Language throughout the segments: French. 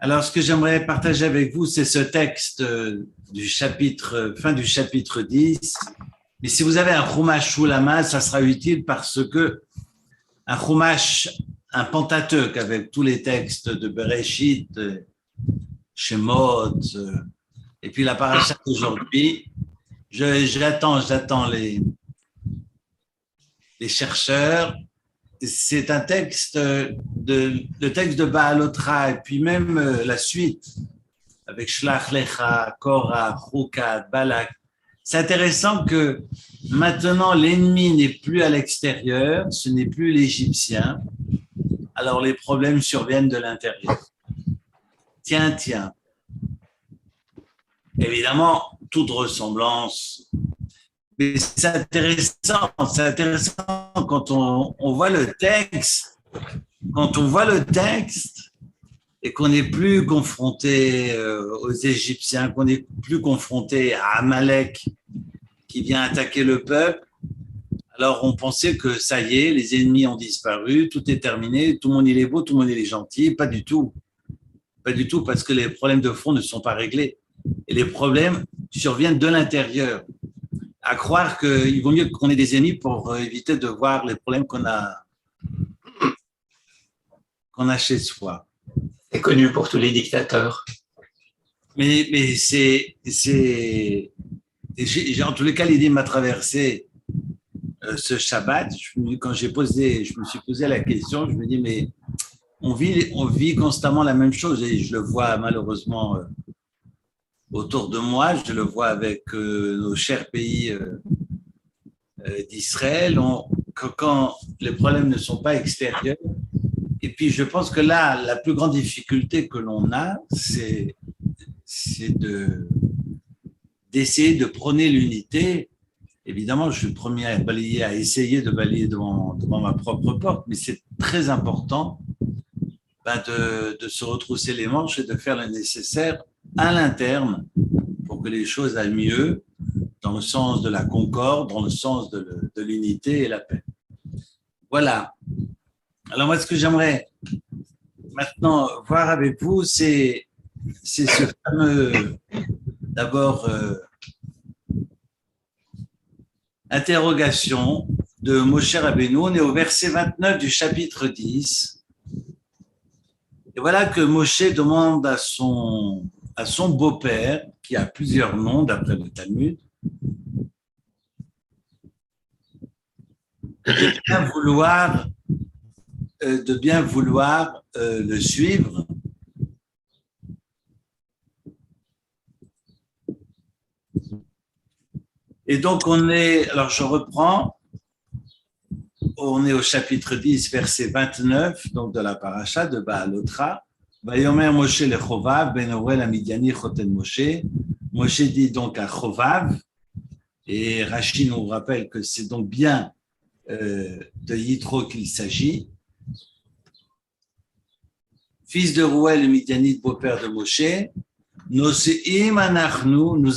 Alors, ce que j'aimerais partager avec vous, c'est ce texte du chapitre, fin du chapitre 10. Mais si vous avez un chumash sous la main, ça sera utile parce que un chumash, un Pentateuque avec tous les textes de Bereshit, Shemot, et puis la paracha d'aujourd'hui, j'attends les chercheurs. C'est un texte le texte de Baalotra, et puis même la suite avec Shlach Lecha, Korah, Choukat, Balak. C'est intéressant que maintenant l'ennemi n'est plus à l'extérieur, ce n'est plus l'Égyptien, alors les problèmes surviennent de l'intérieur. Tiens. Évidemment, toute ressemblance. Mais c'est intéressant quand on voit le texte, et qu'on n'est plus confronté aux Égyptiens, qu'on n'est plus confronté à Amalek qui vient attaquer le peuple. Alors on pensait que ça y est, les ennemis ont disparu, tout est terminé, tout le monde il est beau, tout le monde il est gentil. Pas du tout, parce que les problèmes de fond ne sont pas réglés. Et les problèmes surviennent de l'intérieur. À croire qu'il vaut mieux qu'on ait des ennemis pour éviter de voir les problèmes qu'on a chez soi. C'est connu pour tous les dictateurs. Mais en tous les cas, l'idée m'a traversé ce Shabbat. Quand je me suis posé la question, je me dis, mais on vit constamment la même chose, et je le vois malheureusement autour de moi, je le vois avec nos chers pays d'Israël, quand les problèmes ne sont pas extérieurs. Et puis je pense que là, la plus grande difficulté que l'on a, c'est d'essayer de prôner l'unité. Évidemment, je suis le premier à essayer de balayer devant ma propre porte, mais c'est très important de se retrousser les manches et de faire le nécessaire à l'interne pour que les choses aillent mieux, dans le sens de la concorde, dans le sens de l'unité et la paix. Voilà. Alors moi, ce que j'aimerais maintenant voir avec vous, c'est ce fameux, d'abord, interrogation de Moshe Rabbeinu. On est au verset 29 du chapitre 10. Et voilà que Moshe demande à son beau-père, qui a plusieurs noms d'après le Talmud, de bien vouloir le suivre. Et donc alors je reprends, on est au chapitre 10, verset 29, donc de la paracha de Baalotra. Vayomer Moshe le Chovav, ben Orel Amidiani Choten Moshe. Moshe dit donc à Chovav, et Rashi nous rappelle que c'est donc bien de Yitro qu'il s'agit. Fils de Rouel, le Midianite, beau-père de Moshe, nous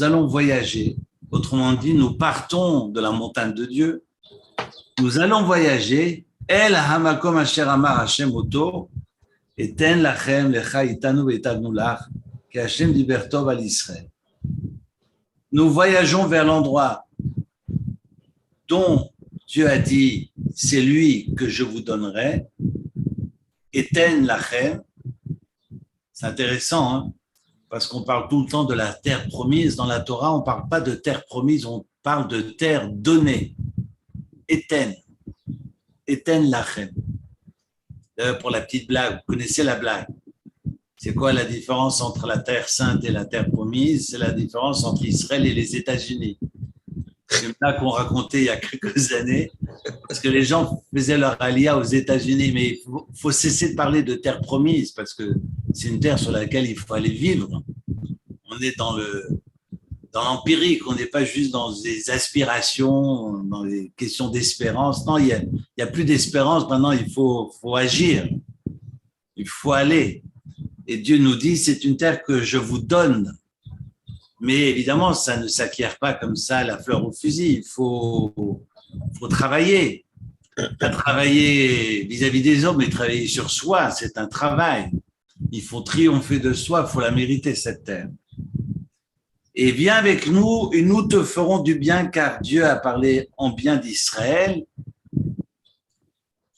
allons voyager. Autrement dit, nous partons de la montagne de Dieu. Nous allons voyager. El hamakom asher amar Hashem oto, eten lachem lecha itanu ve'etavnu lach, que Hashem diber tov al Israël. Nous voyageons vers l'endroit dont Dieu a dit, c'est lui que je vous donnerai. Eten lachem. C'est intéressant, hein, parce qu'on parle tout le temps de la terre promise. Dans la Torah, on ne parle pas de terre promise, on parle de terre donnée. Eten lachem. D'ailleurs, pour la petite blague, vous connaissez la blague. C'est quoi la différence entre la terre sainte et la terre promise? C'est la différence entre Israël et les États-Unis. C'est une blague qu'on racontait il y a quelques années, parce que les gens faisaient leur alia aux États-Unis, mais il faut cesser de parler de terre promise, parce que c'est une terre sur laquelle il faut aller vivre. On est dans l'empirique, on n'est pas juste dans des aspirations, dans des questions d'espérance. Non, il y a plus d'espérance, maintenant il faut agir, il faut aller. Et Dieu nous dit, c'est une terre que je vous donne. Mais évidemment, ça ne s'acquiert pas comme ça, la fleur au fusil. Il faut travailler. Pas travailler vis-à-vis des hommes, mais travailler sur soi, c'est un travail. il faut triompher de soi, il faut la mériter, cette terre. Et viens avec nous et nous te ferons du bien car Dieu a parlé en bien d'Israël.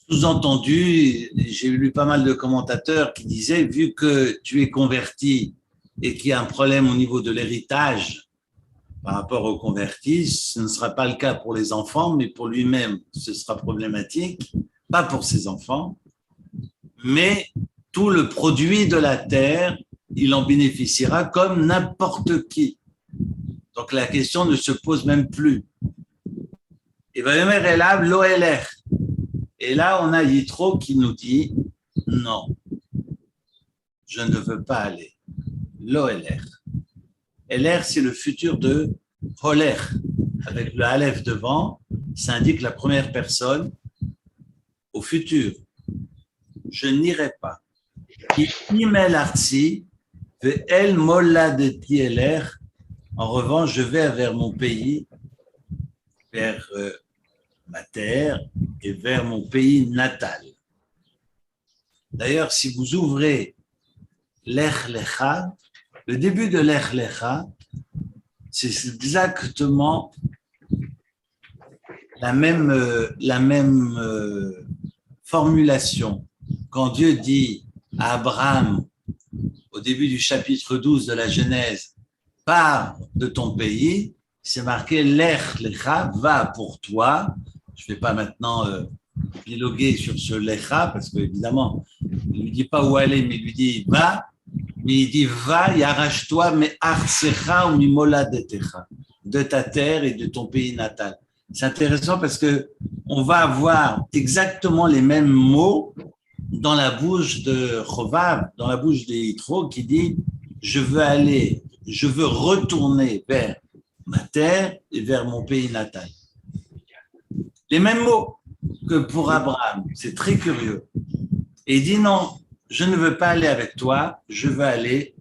Sous-entendu, j'ai lu pas mal de commentateurs qui disaient, vu que tu es converti et qu'il y a un problème au niveau de l'héritage par rapport aux convertis, ce ne sera pas le cas pour les enfants, mais pour lui-même, ce sera problématique, pas pour ses enfants, mais tout le produit de la terre, il en bénéficiera comme n'importe qui. Donc la question ne se pose même plus. Et et là, on a Yitro qui nous dit non, je ne veux pas aller. Loeler. Eler, c'est le futur de Holer. Avec le Aleph devant, ça indique la première personne au futur. Je n'irai pas. En revanche, je vais vers mon pays, vers ma terre et vers mon pays natal. D'ailleurs, si vous ouvrez Lech Lecha, le début de Lech Lecha, c'est exactement la même formulation. Quand Dieu dit à Abraham, au début du chapitre 12 de la Genèse, pars de ton pays, c'est marqué Lech Lecha, va pour toi. Je ne vais pas maintenant épiloguer sur ce Lecha, parce qu'évidemment, il ne lui dit pas où aller, mais il lui dit va. Mais il dit va et arrache-toi, mais arsecha ou mimoladetecha, de ta terre et de ton pays natal. C'est intéressant parce que on va avoir exactement les mêmes mots dans la bouche de Chovav, dans la bouche de Yitro, qui dit je veux retourner vers ma terre et vers mon pays natal. Les mêmes mots que pour Abraham, c'est très curieux. Et il dit non, je ne veux pas aller avec toi, je veux aller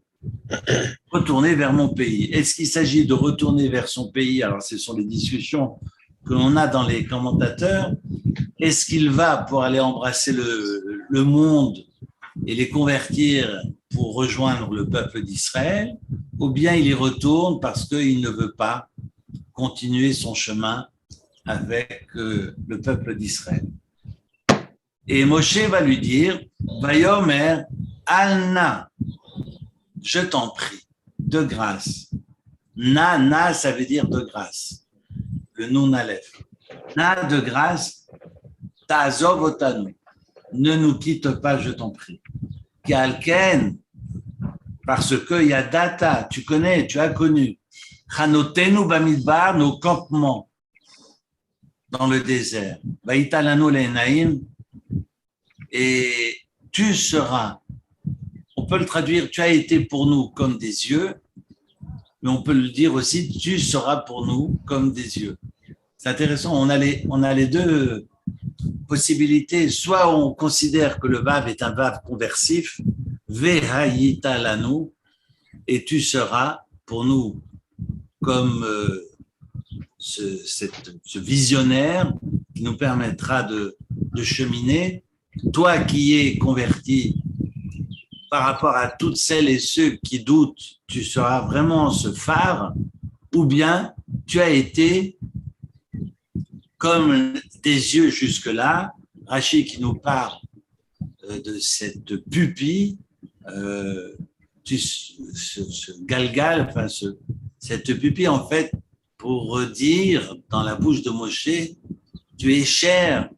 retourner vers mon pays. Est-ce qu'il s'agit de retourner vers son pays? Alors, ce sont les discussions que l'on a dans les commentateurs. Est-ce qu'il va pour aller embrasser le monde et les convertir pour rejoindre le peuple d'Israël, ou bien il y retourne parce qu'il ne veut pas continuer son chemin avec le peuple d'Israël? Et Moshe va lui dire, Vayomer, Alna, je t'en prie, de grâce. Na, ça veut dire de grâce. Le Nun Aleph. Na, de grâce, Ta'azov otanu. Ne nous quitte pas, je t'en prie. Kalken, parce que Yadata, tu connais, tu as connu. Chanotenu bamidbar, nos campements dans le désert. Vaïtalano le'enaim, et tu seras, on peut le traduire, tu as été pour nous comme des yeux, mais on peut le dire aussi, tu seras pour nous comme des yeux. C'est intéressant, on a les deux possibilités. Soit on considère que le vav est un vav conversif, vehayita lanu, et tu seras pour nous comme ce visionnaire qui nous permettra de cheminer. Toi qui es converti, par rapport à toutes celles et ceux qui doutent, tu seras vraiment ce phare, ou bien tu as été comme des yeux jusque-là. Rachid qui nous parle de cette pupille, ce galgal, enfin cette pupille en fait, pour dire dans la bouche de Moshe, tu es cher,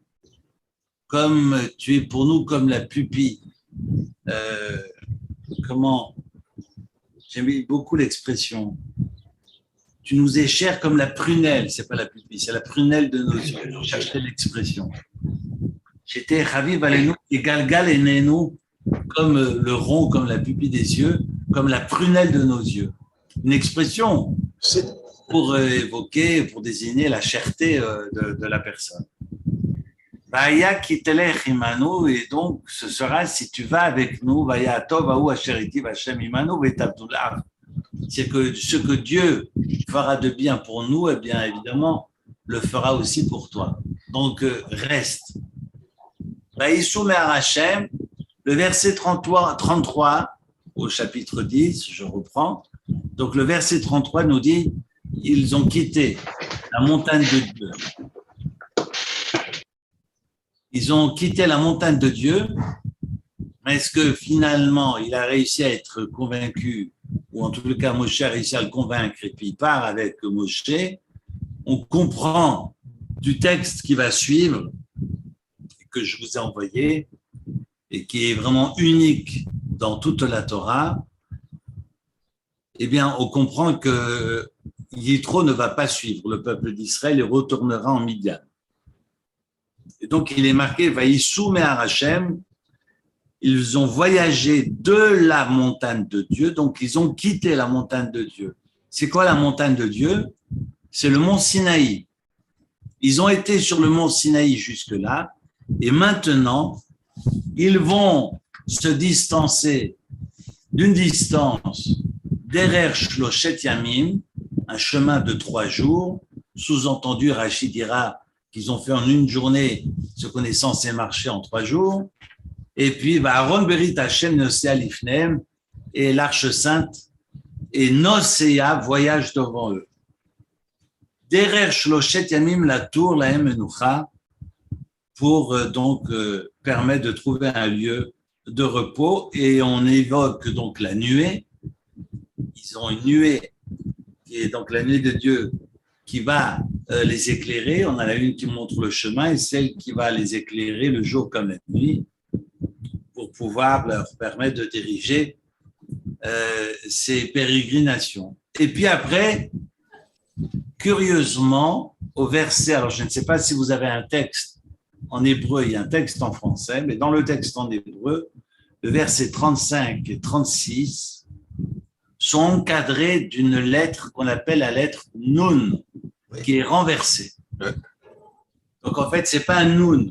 comme tu es pour nous comme la pupille. J'aime beaucoup l'expression. Tu nous es cher comme la prunelle, c'est pas la pupille, c'est la prunelle de nos yeux. Je cherchais l'expression. J'étais Chaviv Alenu et Galgal Enenu, comme le rond, comme la pupille des yeux, comme la prunelle de nos yeux. Une expression pour évoquer, pour désigner la cherté de la personne. Vaya kitelech imanu, et donc ce sera si tu vas avec nous, Vaya tov ahu asher itiv Hashem imanu ve'tavdulav. C'est que ce que Dieu fera de bien pour nous, eh bien évidemment, le fera aussi pour toi. Donc reste. Vaïsou me'ar Hashem, Le verset 33 au chapitre 10, je reprends. Donc le verset 33 nous dit, ils ont quitté la montagne de Dieu. Ils ont quitté la montagne de Dieu. Est-ce que finalement, il a réussi à être convaincu, ou en tout cas, Moshe a réussi à le convaincre, et puis il part avec Moshe. On comprend du texte qui va suivre, que je vous ai envoyé, et qui est vraiment unique dans toute la Torah. Eh bien, on comprend que Yitro ne va pas suivre le peuple d'Israël et retournera en Midian. Et donc, il est marqué, Vaïssou Me'ar Hashem, ils ont voyagé de la montagne de Dieu, donc ils ont quitté la montagne de Dieu. C'est quoi la montagne de Dieu? C'est le mont Sinaï. Ils ont été sur le mont Sinaï jusque-là, et maintenant, ils vont se distancer d'une distance d'Erer Shloshet Yamim, un chemin de 3 jours, sous-entendu, Rachid dira qu'ils ont fait en une journée ce qu'on est censé marcher en 3 jours, et puis Aaron Berit Hashem Nosea Lifnem, et l'Arche Sainte, et Nosea voyage devant eux. Derer Shloshet Yamim la tour, la Menucha, pour donc permettre de trouver un lieu de repos, et on évoque donc la nuée. Ils ont une nuée qui est donc la nuée de Dieu qui va les éclairer. On a la lune qui montre le chemin et celle qui va les éclairer le jour comme la nuit pour pouvoir leur permettre de diriger ces pérégrinations. Et puis après, curieusement, au verset, alors je ne sais pas si vous avez un texte en hébreu, il y a un texte en français, mais dans le texte en hébreu, le verset 35 et 36 sont encadrés d'une lettre qu'on appelle la lettre Nun, qui est renversée. Donc en fait, ce n'est pas un Nun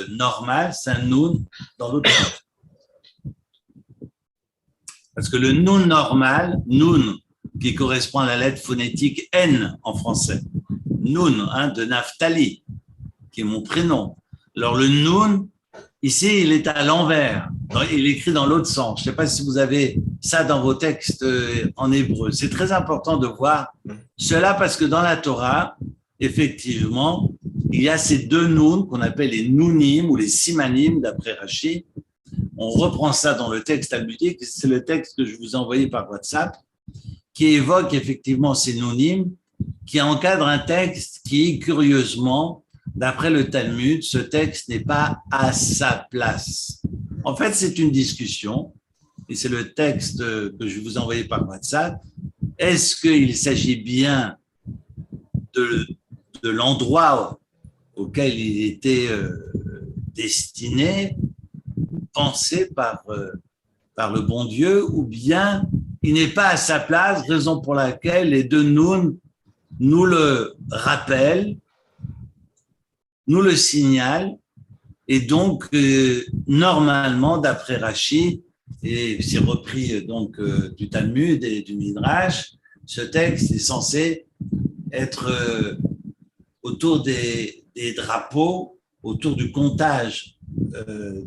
normal, c'est un Nun dans l'autre sens. Parce que le Nun normal, Nun, qui correspond à la lettre phonétique N en français, Nun, de Naphtali, qui est mon prénom. Alors le Nun, ici, il est à l'envers. Il est écrit dans l'autre sens. Je ne sais pas si vous avez ça dans vos textes en hébreu. C'est très important de voir cela parce que dans la Torah, effectivement, il y a ces 2 Nun qu'on appelle les Nunim ou les Simanim d'après Rashi. On reprend ça dans le texte talmudique. C'est le texte que je vous ai envoyé par WhatsApp qui évoque effectivement ces Nunim, qui encadre un texte qui, curieusement, d'après le Talmud, ce texte n'est pas à sa place. En fait, c'est une discussion, et c'est le texte que je vous ai envoyé par WhatsApp. Est-ce qu'il s'agit bien de l'endroit auquel il était destiné, pensé par le bon Dieu, ou bien il n'est pas à sa place, raison pour laquelle les 2 Nun nous le rappellent, nous le signalent, et donc normalement, d'après Rashi, et c'est repris donc du Talmud et du Midrash, ce texte est censé être autour des drapeaux, autour du comptage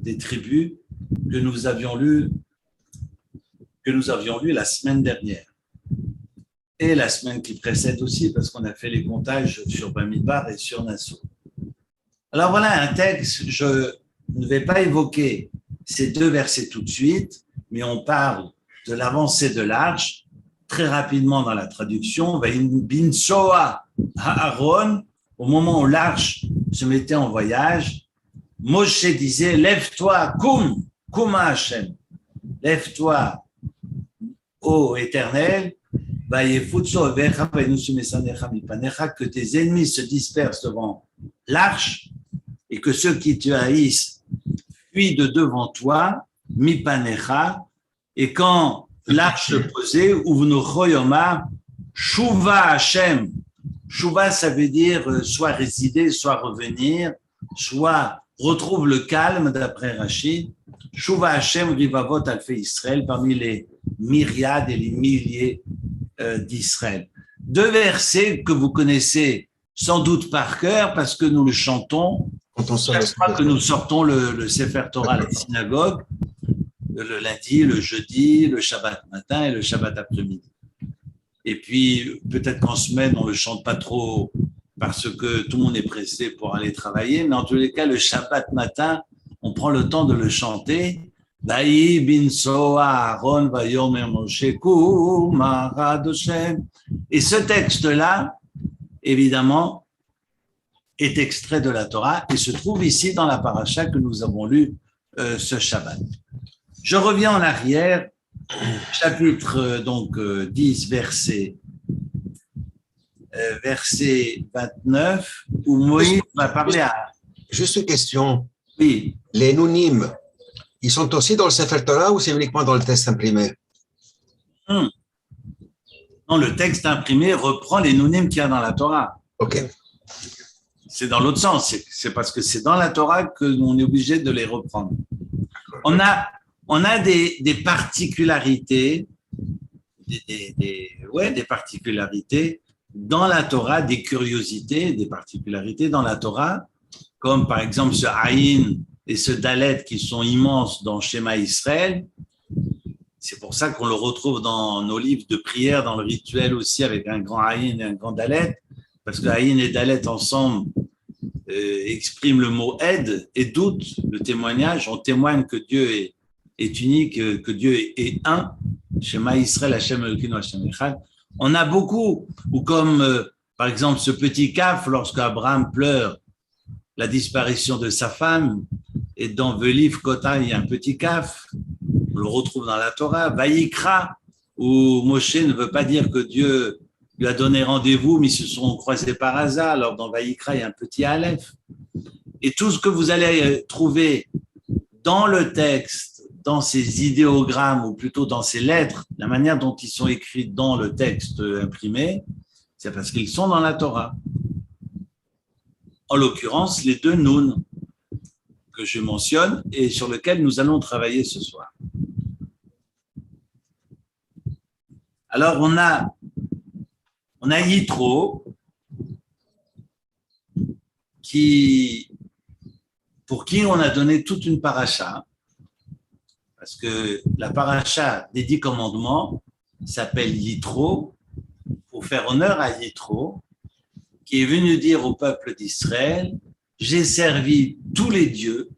des tribus que nous avions lu la semaine dernière. Et la semaine qui précède aussi, parce qu'on a fait les comptages sur Bamidbar et sur Nassau. Alors voilà un texte, je ne vais pas évoquer ces 2 versets tout de suite, mais on parle de l'avancée de l'arche, très rapidement dans la traduction, Binsoa Aaron, au moment où l'arche se mettait en voyage, Moshe disait, lève-toi, Kuma Hashem, lève-toi, ô Éternel, que tes ennemis se dispersent devant l'arche et que ceux qui te haïssent fuient de devant toi, mipanecha, et quand l'arche se posait, uvnuchoyoma, shuva Hashem. Shuva, ça veut dire soit résider, soit revenir, soit retrouve le calme, d'après Rashi. Shuva Hashem rivavot alfei Israël, parmi les myriades et les milliers d'Israël. 2 versets que vous connaissez sans doute par cœur parce que nous le chantons Quand on sort Chaque fois que nous sortons le Sefer Torah à la synagogue, le lundi, le jeudi, le Shabbat matin et le Shabbat après-midi. Et puis, peut-être qu'en semaine, on ne le chante pas trop parce que tout le monde est pressé pour aller travailler, mais en tous les cas, le Shabbat matin, on prend le temps de le chanter. Et ce texte-là, évidemment, est extrait de la Torah et se trouve ici dans la paracha que nous avons lue ce Shabbat. Je reviens en arrière, chapitre 10, verset 29, où Moïse va parler à... Juste une question. Oui. Les Nounim, ils sont aussi dans le Sefer Torah ou c'est uniquement dans le texte imprimé? Non, le texte imprimé reprend les Nounim qu'il y a dans la Torah. Ok. C'est dans l'autre sens. C'est parce que c'est dans la Torah qu'on est obligé de les reprendre. On a des particularités, des particularités dans la Torah, des curiosités, des particularités dans la Torah, comme par exemple ce Aïn et ce Dalet qui sont immenses dans Shema Israël. C'est pour ça qu'on le retrouve dans nos livres de prière, dans le rituel aussi, avec un grand Aïn et un grand Dalet, parce que Aïn et Dalet ensemble expriment le mot aide et doute, le témoignage. On témoigne que Dieu est unique, que Dieu est un. Shema Israël, Hashem Elokeinu, Hashem Echad. On a beaucoup, ou comme par exemple ce petit Kaf, lorsque Abraham pleure la disparition de sa femme, et dans Velif Kota, il y a un petit Kaf, on le retrouve dans la Torah, Vayikra, où Moshe ne veut pas dire que Dieu lui a donné rendez-vous, mais ils se sont croisés par hasard. Alors dans Vayikra, il y a un petit Aleph. Et tout ce que vous allez trouver dans le texte, dans ces idéogrammes, ou plutôt dans ces lettres, la manière dont ils sont écrits dans le texte imprimé, c'est parce qu'ils sont dans la Torah. En l'occurrence, les deux Nun que je mentionne et sur lesquels nous allons travailler ce soir. Alors, on a Yitro, pour qui on a donné toute une paracha, parce que la paracha des 10 commandements s'appelle Yitro, pour faire honneur à Yitro, qui est venu dire au peuple d'Israël: j'ai servi tous les dieux,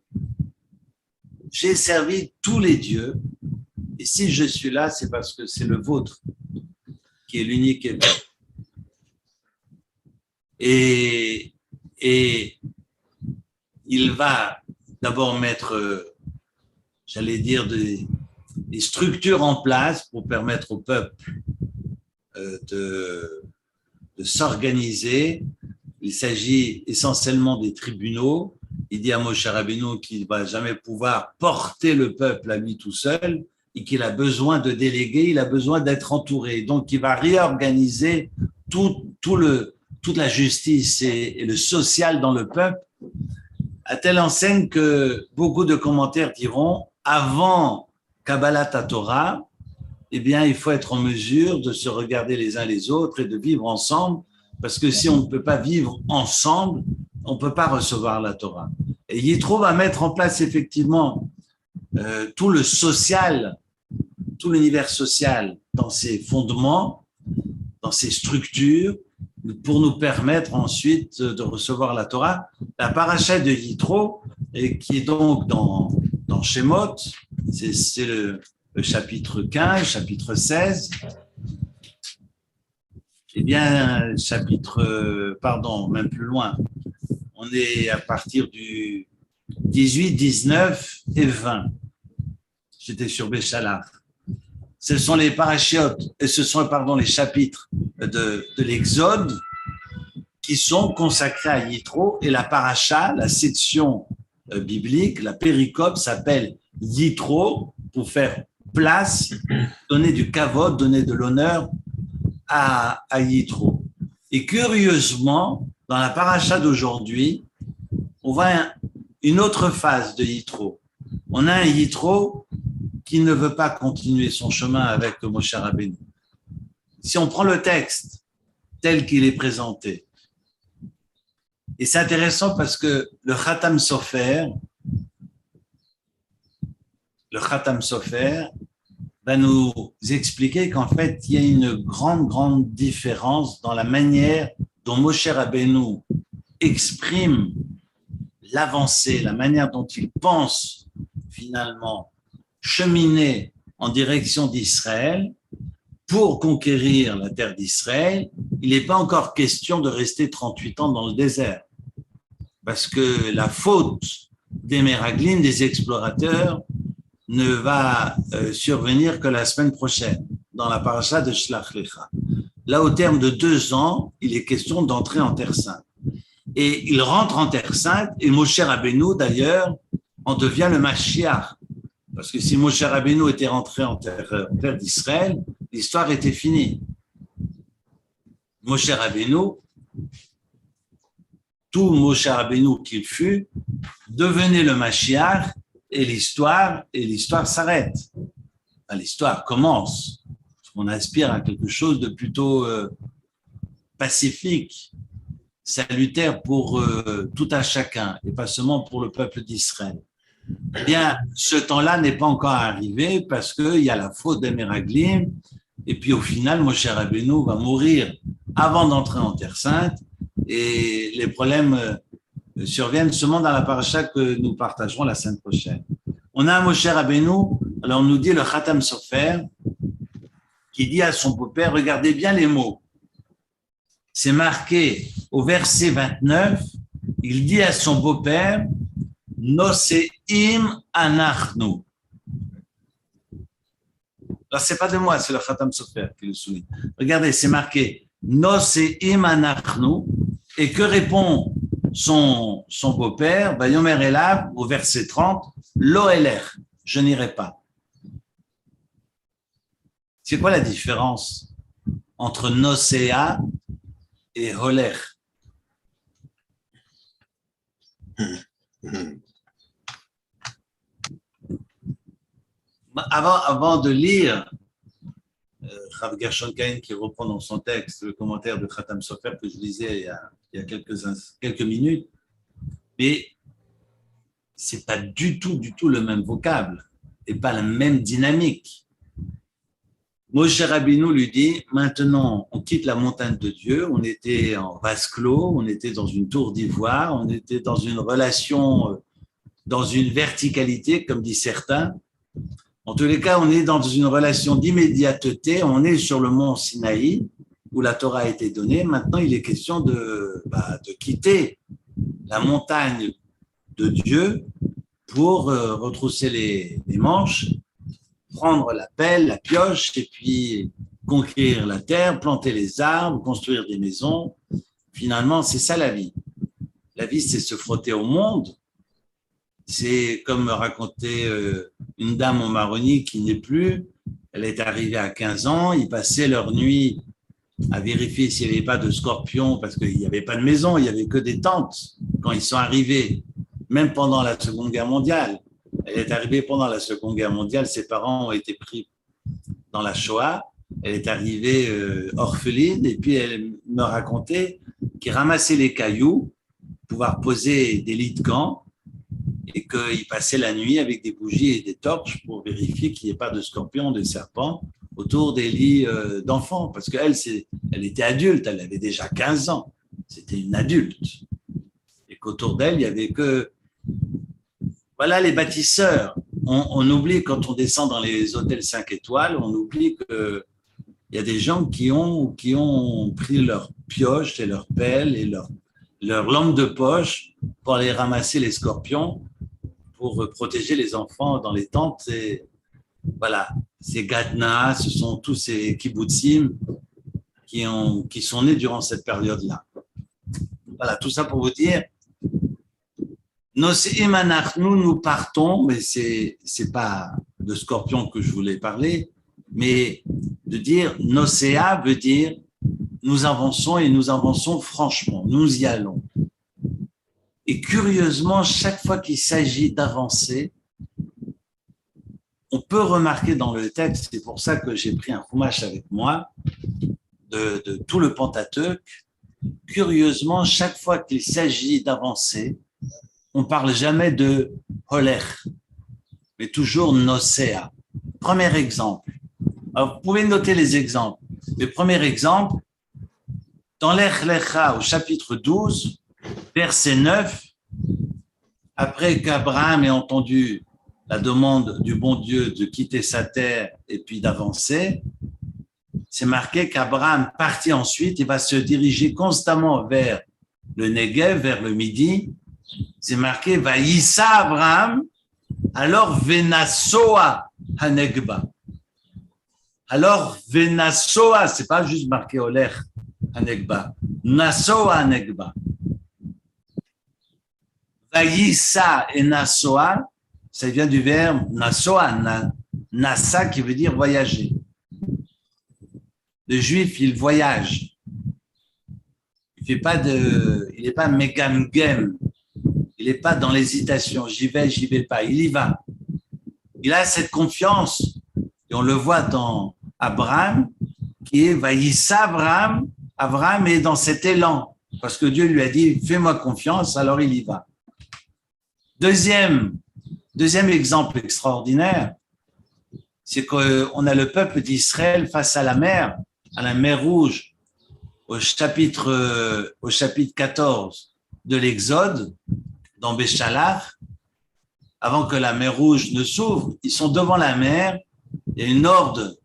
et si je suis là, c'est parce que c'est le vôtre qui est l'unique et vrai. Et il va d'abord mettre, j'allais dire, des structures en place pour permettre au peuple de s'organiser. Il s'agit essentiellement des tribunaux. Il dit à Moshe Rabbeinu qu'il ne va jamais pouvoir porter le peuple à lui tout seul et qu'il a besoin de déléguer, il a besoin d'être entouré. Donc, il va réorganiser toute la justice et le social dans le peuple, à telle enseigne que beaucoup de commentaires diront, avant Kabbalat Torah, eh bien, il faut être en mesure de se regarder les uns les autres et de vivre ensemble, parce que si on ne peut pas vivre ensemble, on ne peut pas recevoir la Torah. Et Yitro va mettre en place effectivement tout le social, tout l'univers social dans ses fondements, dans ses structures, pour nous permettre ensuite de recevoir la Torah. La paracha de Yitro, qui est donc dans Shemot, c'est le chapitre 15, chapitre 16, eh bien, même plus loin, on est à partir du 18, 19 et 20. J'étais sur Béchalar. Ce sont les parachiotes, et ce sont, les chapitres de l'Exode qui sont consacrés à Yitro, et la paracha, la section biblique, la péricope s'appelle Yitro, pour faire place, donner du kavod, donner de l'honneur à Yitro. Et curieusement, dans la paracha d'aujourd'hui, on voit une autre phase de Yitro. On a un Yitro qui ne veut pas continuer son chemin avec Moshe Rabbeinu. Si on prend le texte tel qu'il est présenté, Et c'est intéressant parce que le Khatam Sofer va nous expliquer qu'en fait, il y a une grande différence dans la manière dont Moshe Rabbeinu exprime l'avancée, la manière dont il pense finalement cheminer en direction d'Israël pour conquérir la terre d'Israël. Il n'est pas encore question de rester 38 ans dans le désert, parce que la faute des Meraglim, des explorateurs, ne va survenir que la semaine prochaine, dans la paracha de Shlach Lecha. Là, au terme de 2 ans, il est question d'entrer en Terre Sainte. Et il rentre en Terre Sainte, et Moshe Rabbeinu, d'ailleurs, en devient le Mashiach. Parce que si Moshe Rabbeinu était rentré en terre d'Israël, l'histoire était finie. Moshe Rabbeinu, tout Moshe Rabbeinu qu'il fut, devenait le Mashiach, et l'histoire s'arrête. Enfin, l'histoire commence. On aspire à quelque chose de plutôt pacifique, salutaire pour tout un chacun, et pas seulement pour le peuple d'Israël. Eh bien, ce temps-là n'est pas encore arrivé parce qu'il y a la faute des Meraglim, et puis au final, Moshe Rabbeinu va mourir avant d'entrer en Terre Sainte, et les problèmes surviennent seulement dans la paracha que nous partagerons la semaine prochaine. On a un Moshe Rabbeinu, alors on nous dit le Khatam Sofer, qui dit à son beau-père, regardez bien les mots. C'est marqué au verset 29, il dit à son beau-père, Noseim anachnu. Alors, c'est pas de moi, c'est le Khatam Sofer qui le souligne. Regardez, c'est marqué Noseim anachnu. Et que répond son beau-père? Yomer Elav, au verset 30, Lo eler, je n'irai pas. C'est quoi la différence entre Nosea et Holer? Avant de lire Rav Gershon Kain qui reprend dans son texte le commentaire de Khatam Sofer que je lisais il y a quelques minutes, mais c'est pas du tout le même vocable et pas la même dynamique. Moshe Rabbeinu lui dit, maintenant on quitte la montagne de Dieu, on était en vase clos, on était dans une tour d'ivoire, on était dans une relation, dans une verticalité comme disent certains. En tous les cas, on est dans une relation d'immédiateté, on est sur le mont Sinaï, où la Torah a été donnée. Maintenant, il est question de quitter la montagne de Dieu pour retrousser les manches, prendre la pelle, la pioche, et puis conquérir la terre, planter les arbres, construire des maisons. Finalement, c'est ça la vie. La vie, c'est se frotter au monde. C'est comme me racontait une dame en Maroni qui n'est plus. Elle est arrivée à 15 ans. Ils passaient leur nuit à vérifier s'il n'y avait pas de scorpions parce qu'il n'y avait pas de maison, il n'y avait que des tentes quand ils sont arrivés, même pendant la Seconde Guerre mondiale. Elle est arrivée pendant la Seconde Guerre mondiale. Ses parents ont été pris dans la Shoah. Elle est arrivée orpheline et puis elle me racontait qu'ils ramassaient les cailloux pour pouvoir poser des lits de camp et qu'ils passaient la nuit avec des bougies et des torches pour vérifier qu'il n'y ait pas de scorpions, de serpents autour des lits d'enfants. Parce qu'elle, elle était adulte, elle avait déjà 15 ans. C'était une adulte. Et qu'autour d'elle, il n'y avait que... Voilà les bâtisseurs. On oublie, quand on descend dans les hôtels 5 étoiles, on oublie qu'il y a des gens qui ont pris leurs pioches et leurs pelles et leur lampe de poche pour aller ramasser les scorpions, pour protéger les enfants dans les tentes. Et voilà, ces Gadna, ce sont tous ces kibbutzim qui sont nés durant cette période-là. Voilà, tout ça pour vous dire, nous partons, mais c'est pas de scorpion que je voulais parler, mais de dire Nosea veut dire nous avançons et nous avançons franchement, nous y allons. Et curieusement, chaque fois qu'il s'agit d'avancer, on peut remarquer dans le texte, c'est pour ça que j'ai pris un chumash avec moi, de tout le Pentateuque, curieusement, chaque fois qu'il s'agit d'avancer, on ne parle jamais de holer, mais toujours nosea. Premier exemple. Alors, vous pouvez noter les exemples. Le premier exemple, dans l'Ech Lecha, au chapitre 12, verset 9, après qu'Abraham ait entendu la demande du bon Dieu de quitter sa terre et puis d'avancer, c'est marqué qu'Abraham partit ensuite, il va se diriger constamment vers le Negev, vers le Midi. C'est marqué Vaïssa Abraham, alors Venasoa Hanegba. Alors Venasoa, c'est pas juste marqué Oler Hanegba, Nasoa Hanegba. Vaïssa et Nasoa, ça vient du verbe Nasoa, Nasa qui veut dire voyager. Le juif, il voyage. Il n'est pas megamgem. Il n'est pas dans l'hésitation. J'y vais pas. Il y va. Il a cette confiance. Et on le voit dans Abraham, qui est Vaïssa Abraham. Abraham est dans cet élan. Parce que Dieu lui a dit, fais-moi confiance, alors il y va. Deuxième exemple extraordinaire, c'est qu'on a le peuple d'Israël face à la mer Rouge, au chapitre 14 de l'Exode, dans Béchalach, avant que la mer Rouge ne s'ouvre, ils sont devant la mer, il y a une horde,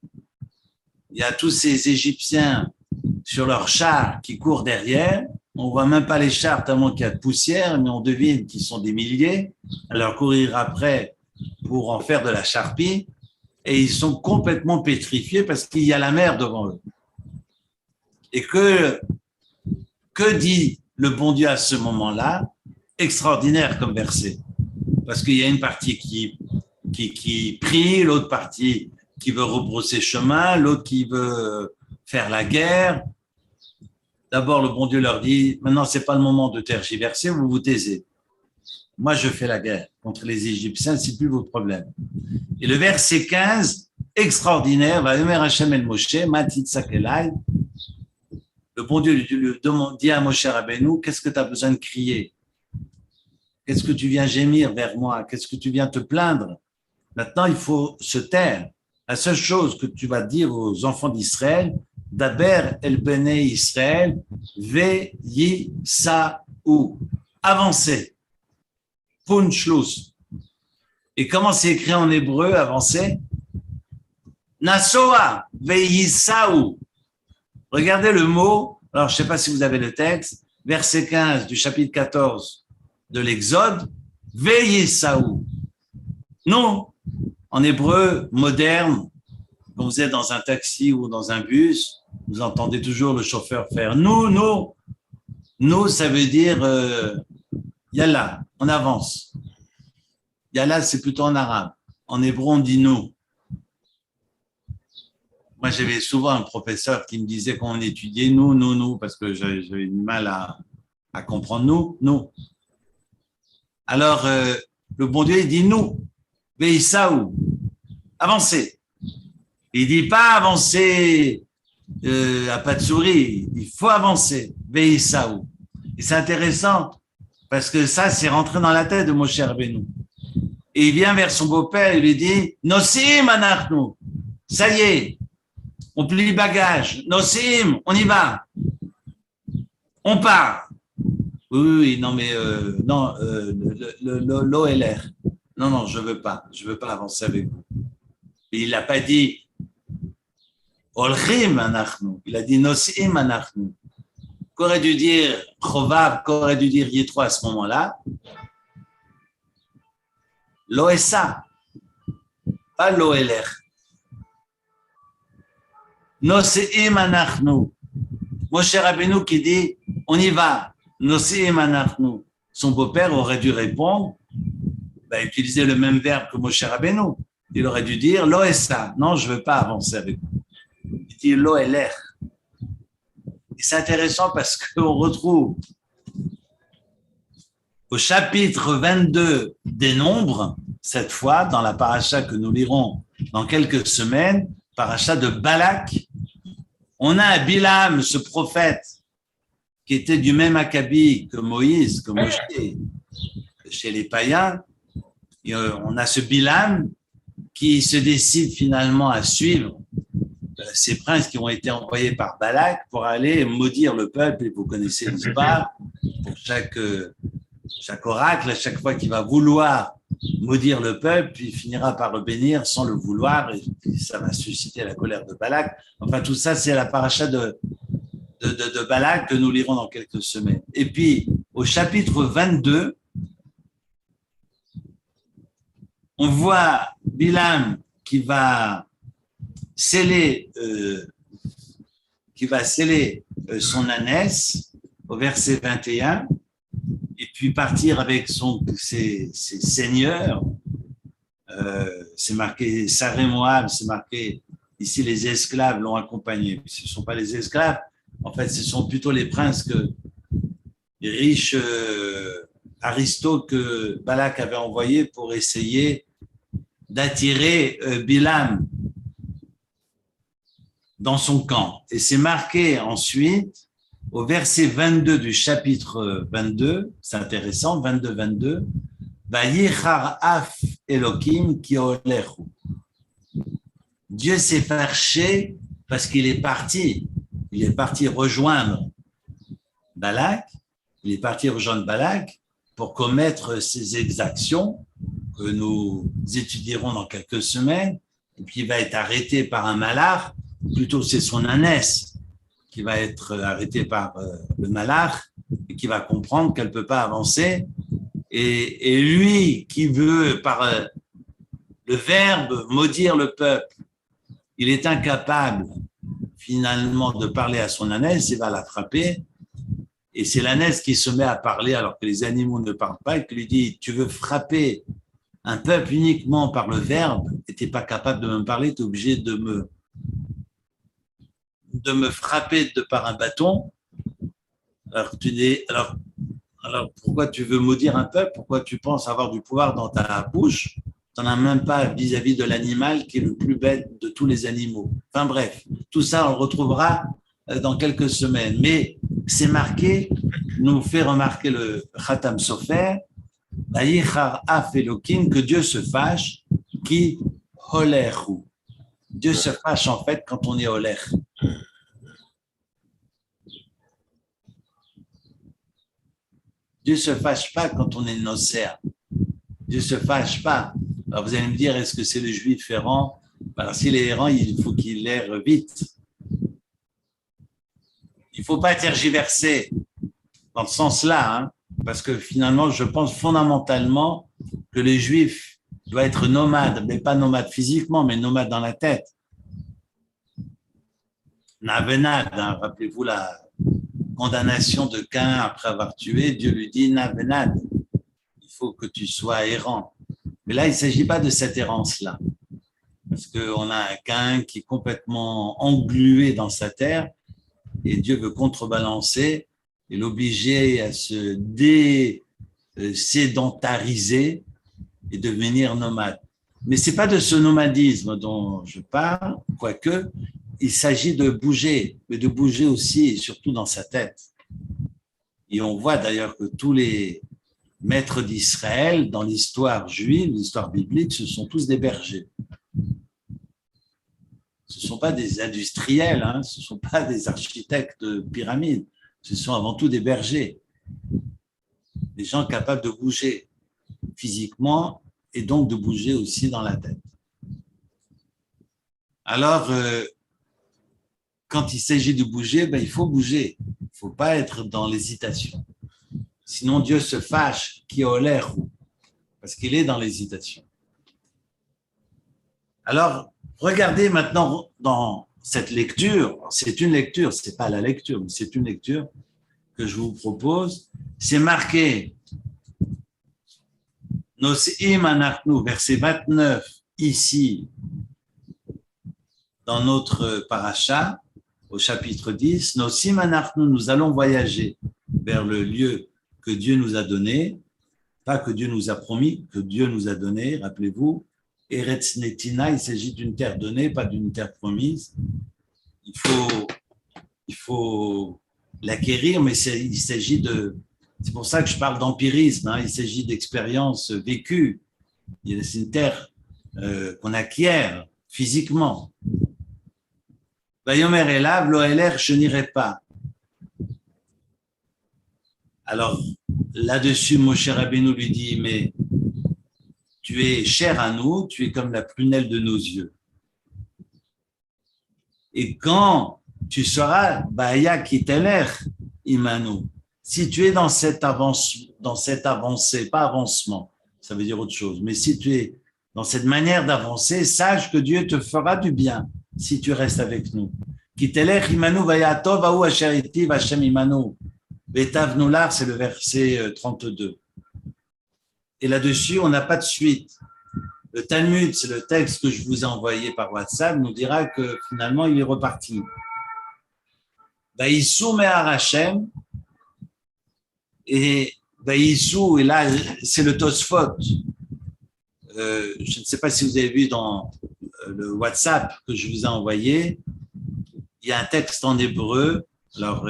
il y a tous ces Égyptiens sur leurs chars qui courent derrière, on ne voit même pas les chars tellement qu'il y a de poussière, mais on devine qu'ils sont des milliers, à leur courir après pour en faire de la charpie, et ils sont complètement pétrifiés parce qu'il y a la mer devant eux. Et que dit le bon Dieu à ce moment-là? Extraordinaire comme verset. Parce qu'il y a une partie qui prie, l'autre partie qui veut rebrousser chemin, l'autre qui veut faire la guerre. D'abord, le bon Dieu leur dit, maintenant, c'est pas le moment de tergiverser, vous vous taisez. Moi, je fais la guerre contre les Égyptiens, c'est plus votre problème. Et le verset 15, extraordinaire, va Omer Hashem el Moshe, Matitzak Elai. Le bon Dieu lui dit à Moshe Rabbeinu, qu'est-ce que tu as besoin de crier? Qu'est-ce que tu viens gémir vers moi? Qu'est-ce que tu viens te plaindre? Maintenant, il faut se taire. La seule chose que tu vas dire aux enfants d'Israël, Daber el Bene Israël, Ve Yi Sa Ou. Avancez. Punchlos. Et comment c'est écrit en hébreu, avancez? Nasoa, Ve Yi Sa Ou. Regardez le mot, alors je ne sais pas si vous avez le texte, verset 15 du chapitre 14 de l'Exode, Veillez Saou. Non, en hébreu moderne, quand vous êtes dans un taxi ou dans un bus, vous entendez toujours le chauffeur faire nous, ça veut dire Yalla, on avance. Yalla, c'est plutôt en arabe. En hébreu, on dit nous. Moi, j'avais souvent un professeur qui me disait quand on étudiait nous, parce que j'avais du mal à comprendre nous. Alors, le bon Dieu, il dit nous, Veïsaou, avancez. Il dit pas avancer à pas de souris, il faut avancer, Veïsaou. Et c'est intéressant, parce que ça, c'est rentré dans la tête de Moshe Rabbeinu. Et il vient vers son beau-père, il lui dit, Nosim anachnu, ça y est. On plie bagage. Nosim, on y va. On part. Oui, non, mais l'OLR. Non, je veux pas avancer avec vous. Et il n'a pas dit Olchim anachnu. Il a dit Nosim anachnu. Qu'aurait dû dire Chovav, qu'aurait dû dire Yitro à ce moment-là? L'OSA, pas l'OLR. Noseim anachnu. Moshe Rabbeinu qui dit, on y va. Noseim anachnu. Son beau-père aurait dû répondre, utiliser le même verbe que Moshe Rabbeinu. Il aurait dû dire l'OSA. Non, je ne veux pas avancer avec vous. Il dit l'OLR. Et c'est intéressant parce qu'on retrouve au chapitre 22 des Nombres, cette fois, dans la paracha que nous lirons dans quelques semaines, paracha de Balak, on a Bilam, ce prophète, qui était du même acabit que Moïse, que Moshe, chez les païens. Et on a ce Bilam qui se décide finalement à suivre ces princes qui ont été envoyés par Balak pour aller maudire le peuple. Et vous connaissez l'histoire. Pour chaque oracle, à chaque fois qu'il va vouloir maudire le peuple, il finira par le bénir sans le vouloir, et puis ça va susciter la colère de Balak. Enfin, tout ça, c'est la paracha de Balak que nous lirons dans quelques semaines. Et puis, au chapitre 22, on voit Bilam qui va sceller son ânesse au verset 21, et puis partir avec ses seigneurs. C'est marqué Saré Moab, c'est marqué ici les esclaves l'ont accompagné. Ce ne sont pas les esclaves, en fait, ce sont plutôt les princes les riches aristos que Balak avait envoyés pour essayer d'attirer Bilam dans son camp. Et c'est marqué ensuite au verset 22 du chapitre 22, c'est intéressant, 22, Vayichar af Elokim ki olechu. Dieu s'est fâché parce qu'il est parti rejoindre Balak, pour commettre ces exactions que nous étudierons dans quelques semaines, et puis il va être arrêté par un malach, plutôt c'est son ânesse qui va être arrêtée par le malach et qui va comprendre qu'elle ne peut pas avancer. Et lui qui veut, par le verbe, maudire le peuple, il est incapable finalement de parler à son ânesse, il va la frapper. Et c'est l'ânesse qui se met à parler alors que les animaux ne parlent pas et qui lui dit « Tu veux frapper un peuple uniquement par le verbe et tu n'es pas capable de me parler, tu es obligé de me frapper par un bâton. Alors, pourquoi tu veux maudire un peuple? Pourquoi tu penses avoir du pouvoir dans ta bouche? Tu n'en as même pas vis-à-vis de l'animal qui est le plus bête de tous les animaux. » Enfin bref, tout ça, on le retrouvera dans quelques semaines. Mais c'est marqué, nous fait remarquer le Khatam Sofer, Vayichar af Elokim, que Dieu se fâche, qui holechu. Dieu se fâche en fait quand on est holech. Dieu ne se fâche pas quand on est nocère. Dieu ne se fâche pas. Alors vous allez me dire, est-ce que c'est le juif errant? Alors s'il est errant, il faut qu'il erre vite. Il ne faut pas tergiverser dans ce sens-là, hein, parce que finalement, je pense fondamentalement que le juif doit être nomade, mais pas nomade physiquement, mais nomade dans la tête. Navenad, hein, rappelez-vous la condamnation de Caïn après avoir tué, Dieu lui dit Navenad, il faut que tu sois errant. Mais là, il ne s'agit pas de cette errance-là, parce qu'on a un Caïn qui est complètement englué dans sa terre et Dieu veut contrebalancer et l'obliger à se sédentariser et devenir nomade. Mais ce n'est pas de ce nomadisme dont je parle, quoique il s'agit de bouger, mais de bouger aussi et surtout dans sa tête. Et on voit d'ailleurs que tous les maîtres d'Israël, dans l'histoire juive, l'histoire biblique, ce sont tous des bergers. Ce ne sont pas des industriels, hein, ce ne sont pas des architectes de pyramides, ce sont avant tout des bergers. Des gens capables de bouger physiquement et donc de bouger aussi dans la tête. Alors, quand il s'agit de bouger, il faut bouger. Il ne faut pas être dans l'hésitation. Sinon, Dieu se fâche, qui a l'air, parce qu'il est dans l'hésitation. Alors, regardez maintenant dans cette lecture. C'est une lecture, ce n'est pas la lecture, mais c'est une lecture que je vous propose. C'est marqué, Noseim anachnu, verset 29, ici, dans notre paracha, au chapitre 10, Noseim anachnu, nous allons voyager vers le lieu que Dieu nous a donné, pas que Dieu nous a promis, que Dieu nous a donné, rappelez-vous, Eretz Netina, il s'agit d'une terre donnée, pas d'une terre promise. Il faut l'acquérir, mais il s'agit de... C'est pour ça que je parle d'empirisme, hein, il s'agit d'expériences vécues. C'est une terre qu'on acquiert physiquement. Vayomer Elav, lo eler, je n'irai pas. Alors, là-dessus, Moshe Rabbeinu lui dit, mais tu es cher à nous, tu es comme la prunelle de nos yeux. Et quand tu seras, Baya Kiteler, Imanu, si tu es dans cette avancée, pas avancement, ça veut dire autre chose, mais si tu es dans cette manière d'avancer, sache que Dieu te fera du bien si tu restes avec nous. Kiteler, Imanu, Vayatov, Aou Asheriti, Vashem Imanu. Betavnular, c'est le verset 32. Et là-dessus, on n'a pas de suite. Le Talmud, c'est le texte que je vous ai envoyé par WhatsApp, nous dira que finalement, il est reparti. Vaïsou Mehar Hashem, et Vaïsou, et là, c'est le Tosfot. Je ne sais pas si vous avez vu dans le WhatsApp que je vous ai envoyé, il y a un texte en hébreu. Alors,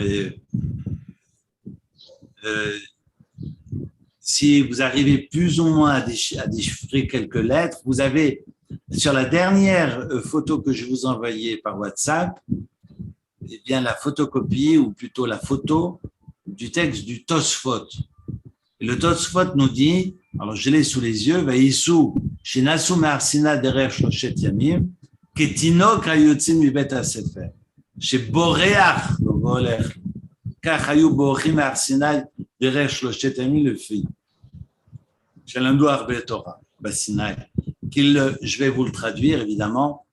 si vous arrivez plus ou moins à déchiffrer quelques lettres, vous avez sur la dernière photo que je vous ai envoyée par WhatsApp, eh bien la photocopie ou plutôt la photo du texte du Tosfot. Et le Tosfot nous dit, alors je l'ai sous les yeux, Vaïsou, Shinasu Me'arsina Derer Shloshet Yamim, Ketinok Hayotzin Mibet HaSefer, Sheboreach Lovolech, Kach Hayu Bochim Me'arsina Derer Shloshet Yamim le fit. Shalamdou Arbe Torah, Basinaï. Je vais vous le traduire évidemment,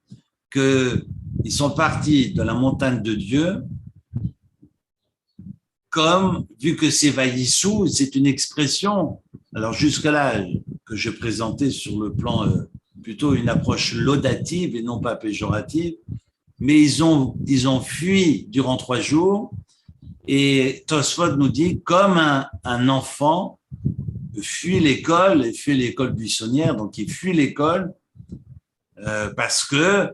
qu'ils sont partis de la montagne de Dieu, comme, vu que c'est Vaïssou, c'est une expression, alors jusque-là, que je présentais sur le plan plutôt une approche laudative et non pas péjorative, mais ils ont fui durant 3 jours, et Tosfot nous dit, comme un enfant fuit l'école, et fuit l'école buissonnière, donc il fuit l'école parce que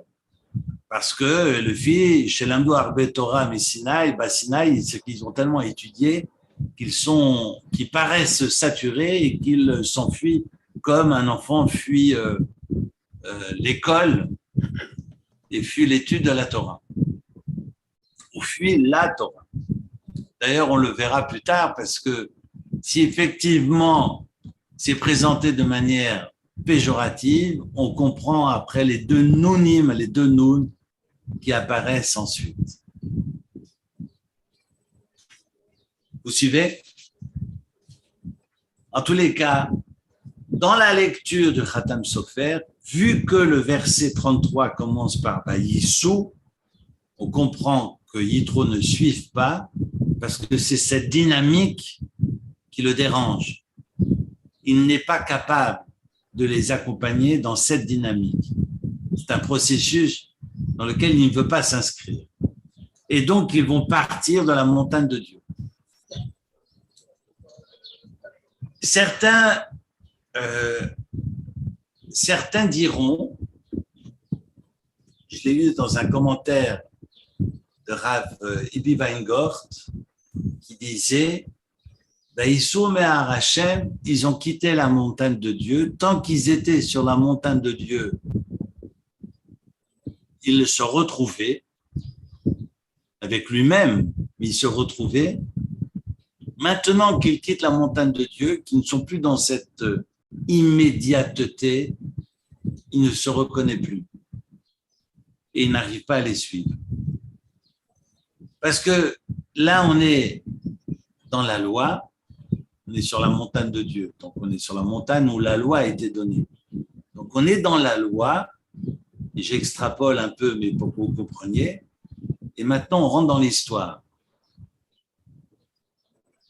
le fit chez l'Indou Arbe Torah, mais Sinaï, c'est qu'ils ont tellement étudié qu'ils paraissent saturés et qu'ils s'enfuient comme un enfant fuit l'école et fuit l'étude de la Torah, ou fuit la Torah. D'ailleurs, on le verra plus tard parce que si effectivement c'est présenté de manière péjorative, on comprend après les 2 nounim, les 2 noun qui apparaissent ensuite. Vous suivez? En tous les cas, dans la lecture du Khatam Sofer, vu que le verset 33 commence par Vaïssou, on comprend que Yitro ne suive pas parce que c'est cette dynamique qui le dérange. Il n'est pas capable de les accompagner dans cette dynamique. C'est un processus dans lequel il ne veut pas s'inscrire. Et donc, ils vont partir de la montagne de Dieu. Certains diront, je l'ai lu dans un commentaire de Rav Ibi Weingart, qui disait, ils ont quitté la montagne de Dieu. Tant qu'ils étaient sur la montagne de Dieu, ils se retrouvaient avec lui-même, mais ils se retrouvaient. Maintenant qu'ils quittent la montagne de Dieu, qu'ils ne sont plus dans cette immédiateté, ils ne se reconnaissent plus. Et ils n'arrivent pas à les suivre. Parce que là, on est dans la loi, on est sur la montagne de Dieu. Donc, on est sur la montagne où la loi a été donnée. Donc, on est dans la loi, et j'extrapole un peu, mais pour que vous compreniez. Et maintenant, on rentre dans l'histoire.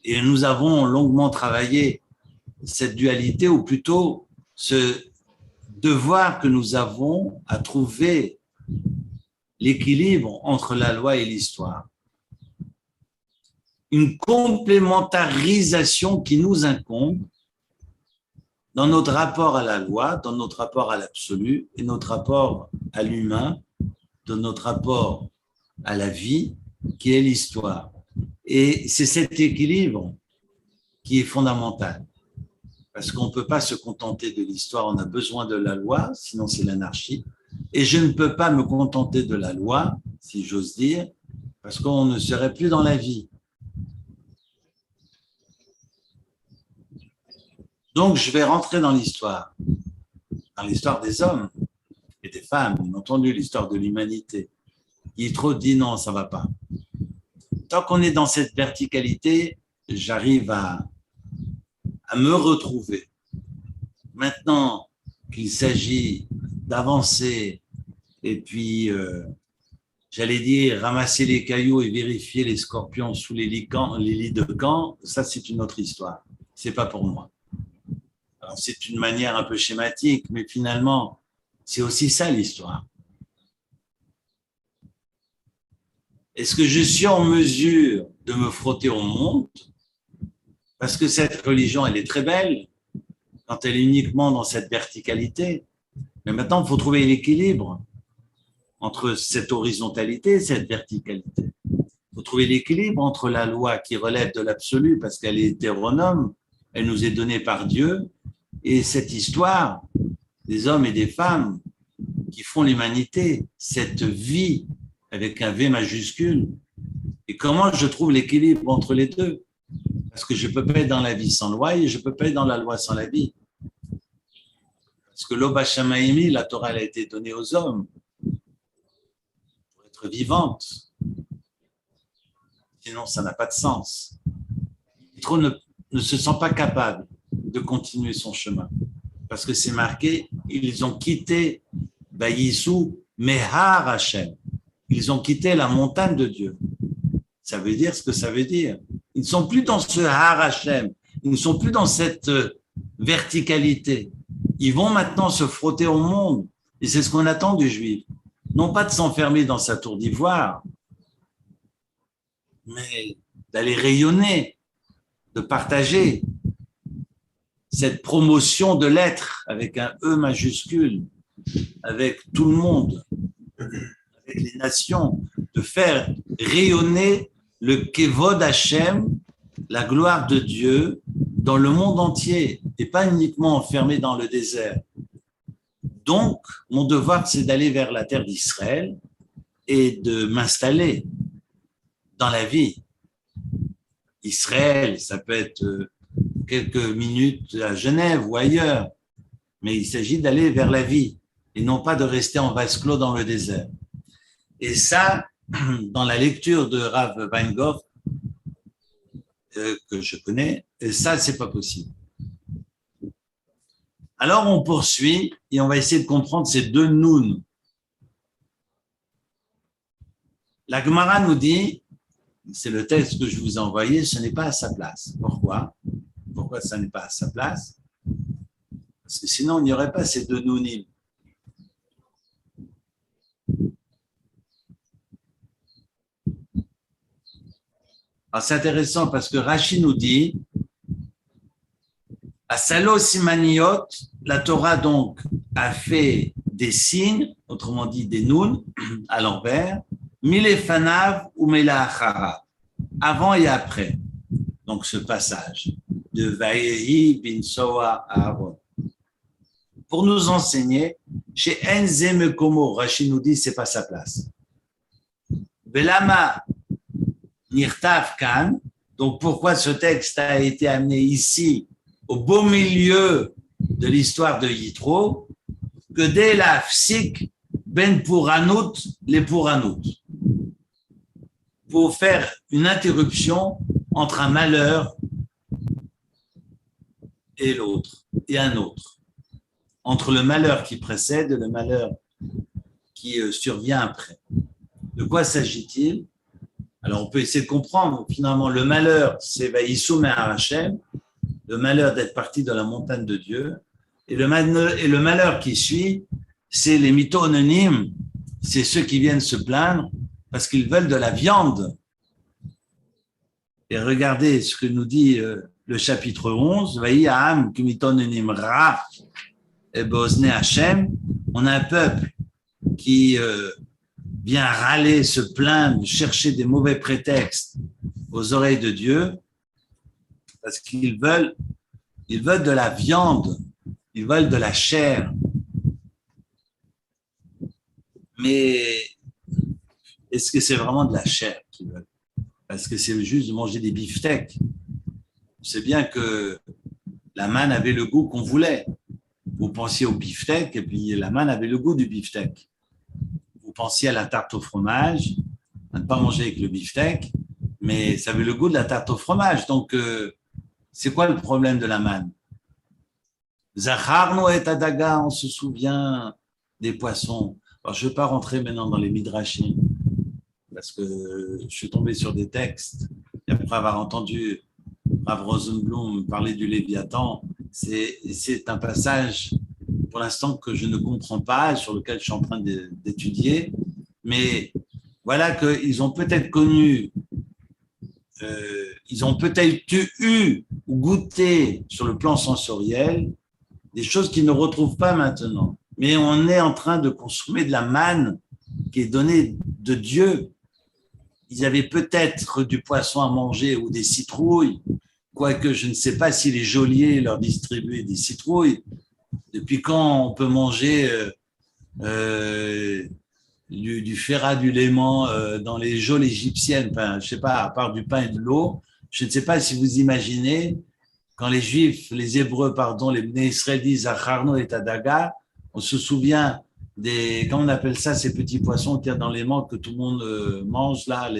Et nous avons longuement travaillé cette dualité, ou plutôt ce devoir que nous avons à trouver l'équilibre entre la loi et l'histoire. Une complémentarisation qui nous incombe dans notre rapport à la loi, dans notre rapport à l'absolu et notre rapport à l'humain, dans notre rapport à la vie, qui est l'histoire. Et c'est cet équilibre qui est fondamental. Parce qu'on ne peut pas se contenter de l'histoire, on a besoin de la loi, sinon c'est l'anarchie. Et je ne peux pas me contenter de la loi, si j'ose dire, parce qu'on ne serait plus dans la vie. Donc, je vais rentrer dans l'histoire des hommes et des femmes, bien entendu, l'histoire de l'humanité. Yitro dit non, ça ne va pas. Tant qu'on est dans cette verticalité, j'arrive à me retrouver. Maintenant qu'il s'agit d'avancer et puis, j'allais dire, ramasser les cailloux et vérifier les scorpions sous les lits de camp, ça c'est une autre histoire. C'est pas pour moi. Alors, c'est une manière un peu schématique, mais finalement, c'est aussi ça l'histoire. Est-ce que je suis en mesure de me frotter au monde? Parce que cette religion, elle est très belle quand elle est uniquement dans cette verticalité. Mais maintenant, il faut trouver l'équilibre entre cette horizontalité et cette verticalité. Il faut trouver l'équilibre entre la loi qui relève de l'absolu parce qu'elle est hétéronome, elle nous est donnée par Dieu, et cette histoire des hommes et des femmes qui font l'humanité, cette vie avec un V majuscule. Et comment je trouve l'équilibre entre les deux? Parce que je ne peux pas être dans la vie sans loi et je ne peux pas être dans la loi sans la vie. Parce que l'Oba Shamaïmi, la Torah, elle a été donnée aux hommes pour être vivante. Sinon, ça n'a pas de sens. Yitro ne se sent pas capable de continuer son chemin. Parce que c'est marqué, ils ont quitté Bayissou Mehar Hashem. Ils ont quitté la montagne de Dieu. Ça veut dire ce que ça veut dire. Ils ne sont plus dans ce Har Hashem. Ils ne sont plus dans cette verticalité. Ils vont maintenant se frotter au monde. Et c'est ce qu'on attend du juif. Non pas de s'enfermer dans sa tour d'ivoire, mais d'aller rayonner, de partager cette promotion de l'être avec un E majuscule, avec tout le monde, avec les nations, de faire rayonner le Kevod Hashem, la gloire de Dieu, dans le monde entier, et pas uniquement enfermé dans le désert. Donc, mon devoir, c'est d'aller vers la terre d'Israël et de m'installer dans la vie. Israël, ça peut être quelques minutes à Genève ou ailleurs, mais il s'agit d'aller vers la vie et non pas de rester en vase clos dans le désert. Et ça, dans la lecture de Rav Weingart, que je connais, et ça, c'est pas possible. Alors, on poursuit et on va essayer de comprendre ces deux nouns. La Gemara nous dit, c'est le texte que je vous ai envoyé, ce n'est pas à sa place. Pourquoi? Pourquoi ça n'est pas à sa place? Parce que sinon, il n'y aurait pas ces deux nounim. Alors, c'est intéressant parce que Rashi nous dit, à Salo Simaniot, la Torah donc a fait des signes, autrement dit des nouns, à l'envers, milefanav ou melachara, avant et après. Donc ce passage de Vayehi bin Soa à Aaron. Pour nous enseigner, chez Enze Mekomo, Rashi nous dit c'est pas sa place. Belama Nirtav Kan, donc pourquoi ce texte a été amené ici, au beau milieu de l'histoire de Yitro, que dès la Fsik Ben Puranout, les Puranout, pour faire une interruption entre un malheur et l'autre, et un autre, entre le malheur qui précède et le malheur qui survient après. De quoi s'agit-il? Alors, on peut essayer de comprendre. Finalement, le malheur, c'est Vaïssou Mehar Hashem, le malheur d'être parti de la montagne de Dieu. Et le malheur qui suit, c'est les mytho-anonymes, c'est ceux qui viennent se plaindre parce qu'ils veulent de la viande. Et regardez ce que nous dit le chapitre 11, Vaï Aham Kumitononim Ra et Bozne Hashem. On a un peuple qui vient râler, se plaindre, chercher des mauvais prétextes aux oreilles de Dieu parce qu'ils veulent de la viande, ils veulent de la chair. Mais est-ce que c'est vraiment de la chair qu'ils veulent? Parce que c'est juste de manger des beefsteaks. On sait bien que la manne avait le goût qu'on voulait. Vous pensiez au beefsteak et puis la manne avait le goût du beefsteak. Vous pensiez à la tarte au fromage, à ne pas manger avec le beefsteak, mais ça avait le goût de la tarte au fromage. Donc, c'est quoi le problème de la manne? Zacharno et Adaga, on se souvient des poissons. Alors, je ne vais pas rentrer maintenant dans les midrashim, parce que je suis tombé sur des textes, et après avoir entendu Rav Rosenblum parler du Léviathan, c'est un passage, pour l'instant, que je ne comprends pas, sur lequel je suis en train d'étudier, mais voilà qu'ils ont peut-être connu, ils ont peut-être eu ou goûté sur le plan sensoriel des choses qu'ils ne retrouvent pas maintenant. Mais on est en train de consommer de la manne qui est donnée de Dieu. Ils avaient peut-être du poisson à manger ou des citrouilles, quoique je ne sais pas si les geôliers leur distribuaient des citrouilles. Depuis quand on peut manger du ferrat du léman dans les geôles égyptiennes? Enfin, je ne sais pas, à part du pain et de l'eau. Je ne sais pas si vous imaginez, quand les Juifs, les Hébreux, pardon, les Bnei Israël disent Acharno et Tadaga, on se souvient des, comment on appelle ça, ces petits poissons qu'il y a dans les mangues que tout le monde mange là,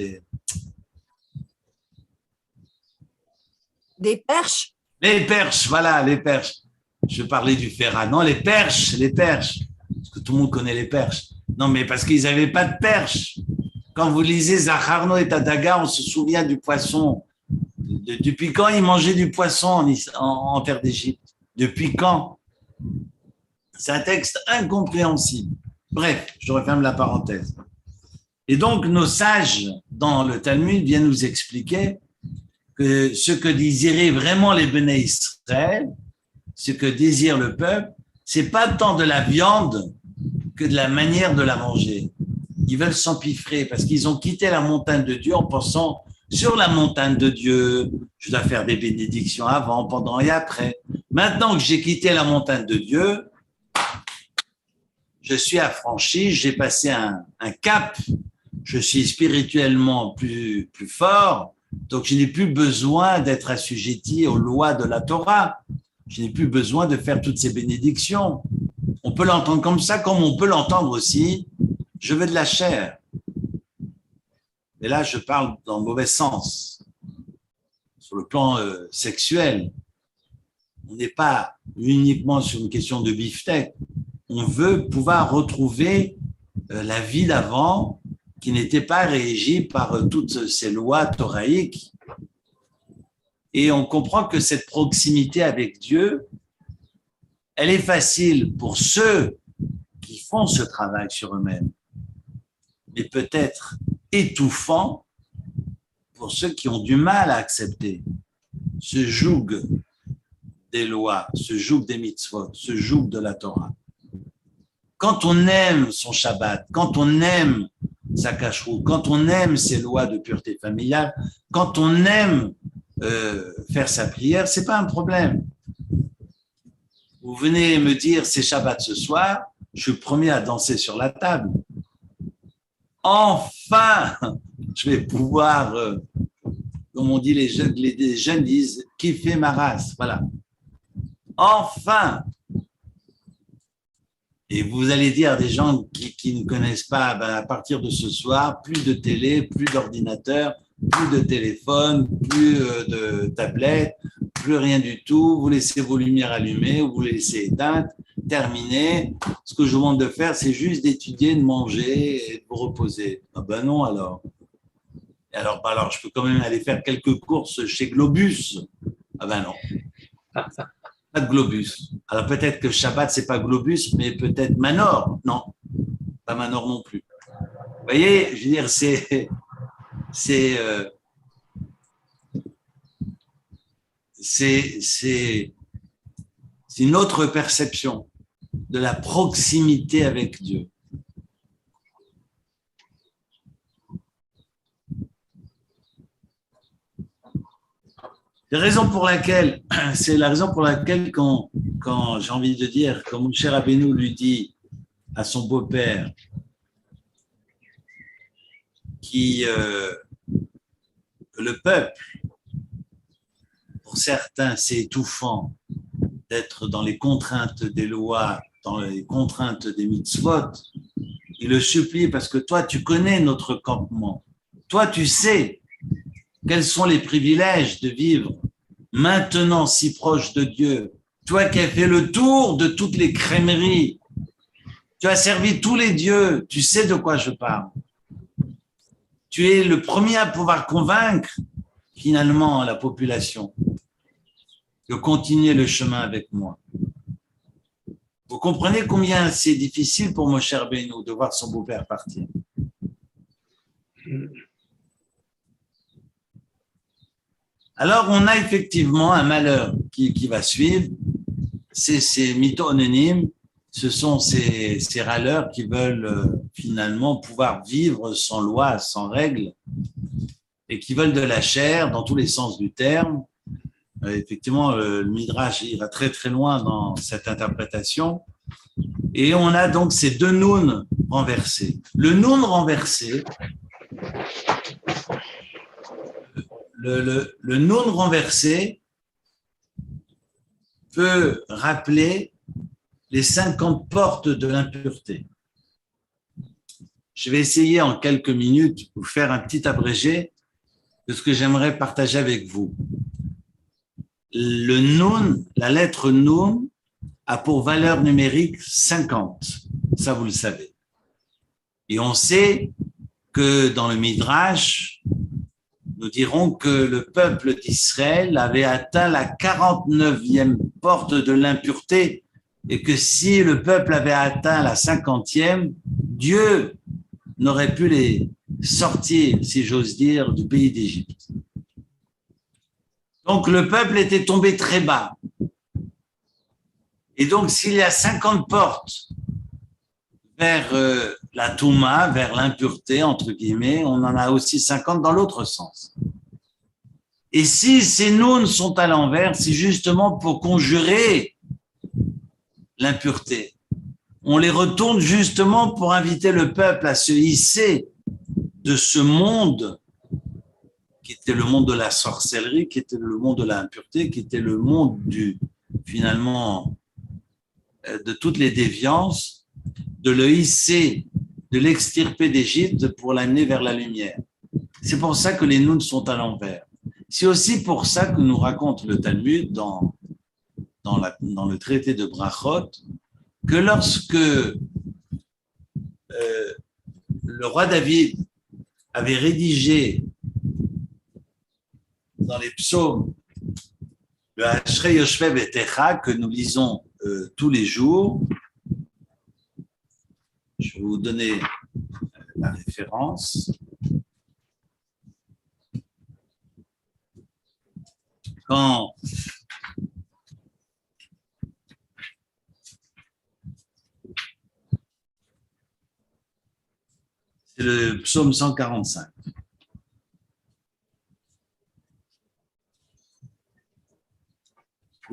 Des perches. Les perches, voilà, les perches. Je parlais du ferrat. Non, les perches. Parce que tout le monde connaît les perches. Non, mais parce qu'ils n'avaient pas de perches. Quand vous lisez Zacharno et Tadaga, on se souvient du poisson. Depuis quand ils mangeaient du poisson en terre d'Égypte? Depuis quand? C'est un texte incompréhensible. Bref, je referme la parenthèse. Et donc, nos sages dans le Talmud viennent nous expliquer que ce que désiraient vraiment les Béné Israël, ce que désire le peuple, c'est pas tant de la viande que de la manière de la manger. Ils veulent s'empiffrer parce qu'ils ont quitté la montagne de Dieu en pensant sur la montagne de Dieu, je dois faire des bénédictions avant, pendant et après. Maintenant que j'ai quitté la montagne de Dieu, je suis affranchi, j'ai passé un cap, je suis spirituellement plus fort, donc je n'ai plus besoin d'être assujetti aux lois de la Torah. Je n'ai plus besoin de faire toutes ces bénédictions. On peut l'entendre comme ça, comme on peut l'entendre aussi, je veux de la chair. Et là, je parle dans le mauvais sens. Sur le plan sexuel, on n'est pas uniquement sur une question de beefsteak. On veut pouvoir retrouver la vie d'avant qui n'était pas régie par toutes ces lois thoraïques. Et on comprend que cette proximité avec Dieu, elle est facile pour ceux qui font ce travail sur eux-mêmes, mais peut-être étouffant pour ceux qui ont du mal à accepter ce joug des lois, ce joug des mitzvot, ce joug de la Torah. Quand on aime son Shabbat, quand on aime sa cacheroute, quand on aime ses lois de pureté familiale, quand on aime faire sa prière, c'est pas un problème. Vous venez me dire c'est Shabbat ce soir, je suis le premier à danser sur la table. Enfin, je vais pouvoir, comme on dit les jeunes disent, kiffer ma race, voilà. Enfin. Et vous allez dire à des gens qui ne connaissent pas, ben à partir de ce soir, plus de télé, plus d'ordinateur, plus de téléphone, plus de tablette, plus rien du tout. Vous laissez vos lumières allumées, vous les laissez éteintes, terminé. Ce que je vous demande de faire, c'est juste d'étudier, de manger et de vous reposer. Ah ben non alors. Et alors, je peux quand même aller faire quelques courses chez Globus. Ah ben non. Pas de Globus. Alors peut-être que Shabbat, c'est pas Globus, mais peut-être Manor. Non, pas Manor non plus. Vous voyez, je veux dire, c'est une autre perception de la proximité avec Dieu. C'est la raison pour laquelle quand j'ai envie de dire, quand mon cher Rabbeinu lui dit à son beau-père que le peuple, pour certains, c'est étouffant d'être dans les contraintes des lois, dans les contraintes des mitzvot, il le supplie parce que toi, tu connais notre campement. Toi, tu sais quels sont les privilèges de vivre maintenant si proche de Dieu. Toi qui as fait le tour de toutes les crèmeries, tu as servi tous les dieux, tu sais de quoi je parle. Tu es le premier à pouvoir convaincre finalement la population de continuer le chemin avec moi. Vous comprenez combien c'est difficile pour mon cher Beno de voir son beau-père partir. Alors, on a effectivement un malheur qui va suivre. C'est ces mythos anonymes, ce sont ces râleurs qui veulent finalement pouvoir vivre sans loi, sans règles, et qui veulent de la chair dans tous les sens du terme. Effectivement, le Midrash ira très très loin dans cette interprétation. Et on a donc ces deux nouns renversés. Le noun renversé, le noun renversé peut rappeler les 50 portes de l'impureté. Je vais essayer en quelques minutes de vous faire un petit abrégé de ce que j'aimerais partager avec vous. Le noun, la lettre noun, a pour valeur numérique 50. Ça, vous le savez. Et on sait que dans le Midrash, nous dirons que le peuple d'Israël avait atteint la 49e porte de l'impureté et que si le peuple avait atteint la 50e, Dieu n'aurait pu les sortir, si j'ose dire, du pays d'Égypte. Donc le peuple était tombé très bas. Et donc s'il y a 50 portes vers la Touma, vers l'impureté, entre guillemets, on en a aussi 50 dans l'autre sens. Et si ces nouns sont à l'envers, c'est justement pour conjurer l'impureté. On les retourne justement pour inviter le peuple à se hisser de ce monde qui était le monde de la sorcellerie, qui était le monde de l'impureté, qui était le monde finalement de toutes les déviances, de le hisser, de l'extirper d'Égypte pour l'amener vers la lumière. C'est pour ça que les nouns sont à l'envers. C'est aussi pour ça que nous raconte le Talmud dans le traité de Brachot, que lorsque le roi David avait rédigé dans les psaumes le Ashrei Yoshvei Betecha que nous lisons tous les jours, je vais vous donner la référence. Quand c'est le psaume 145.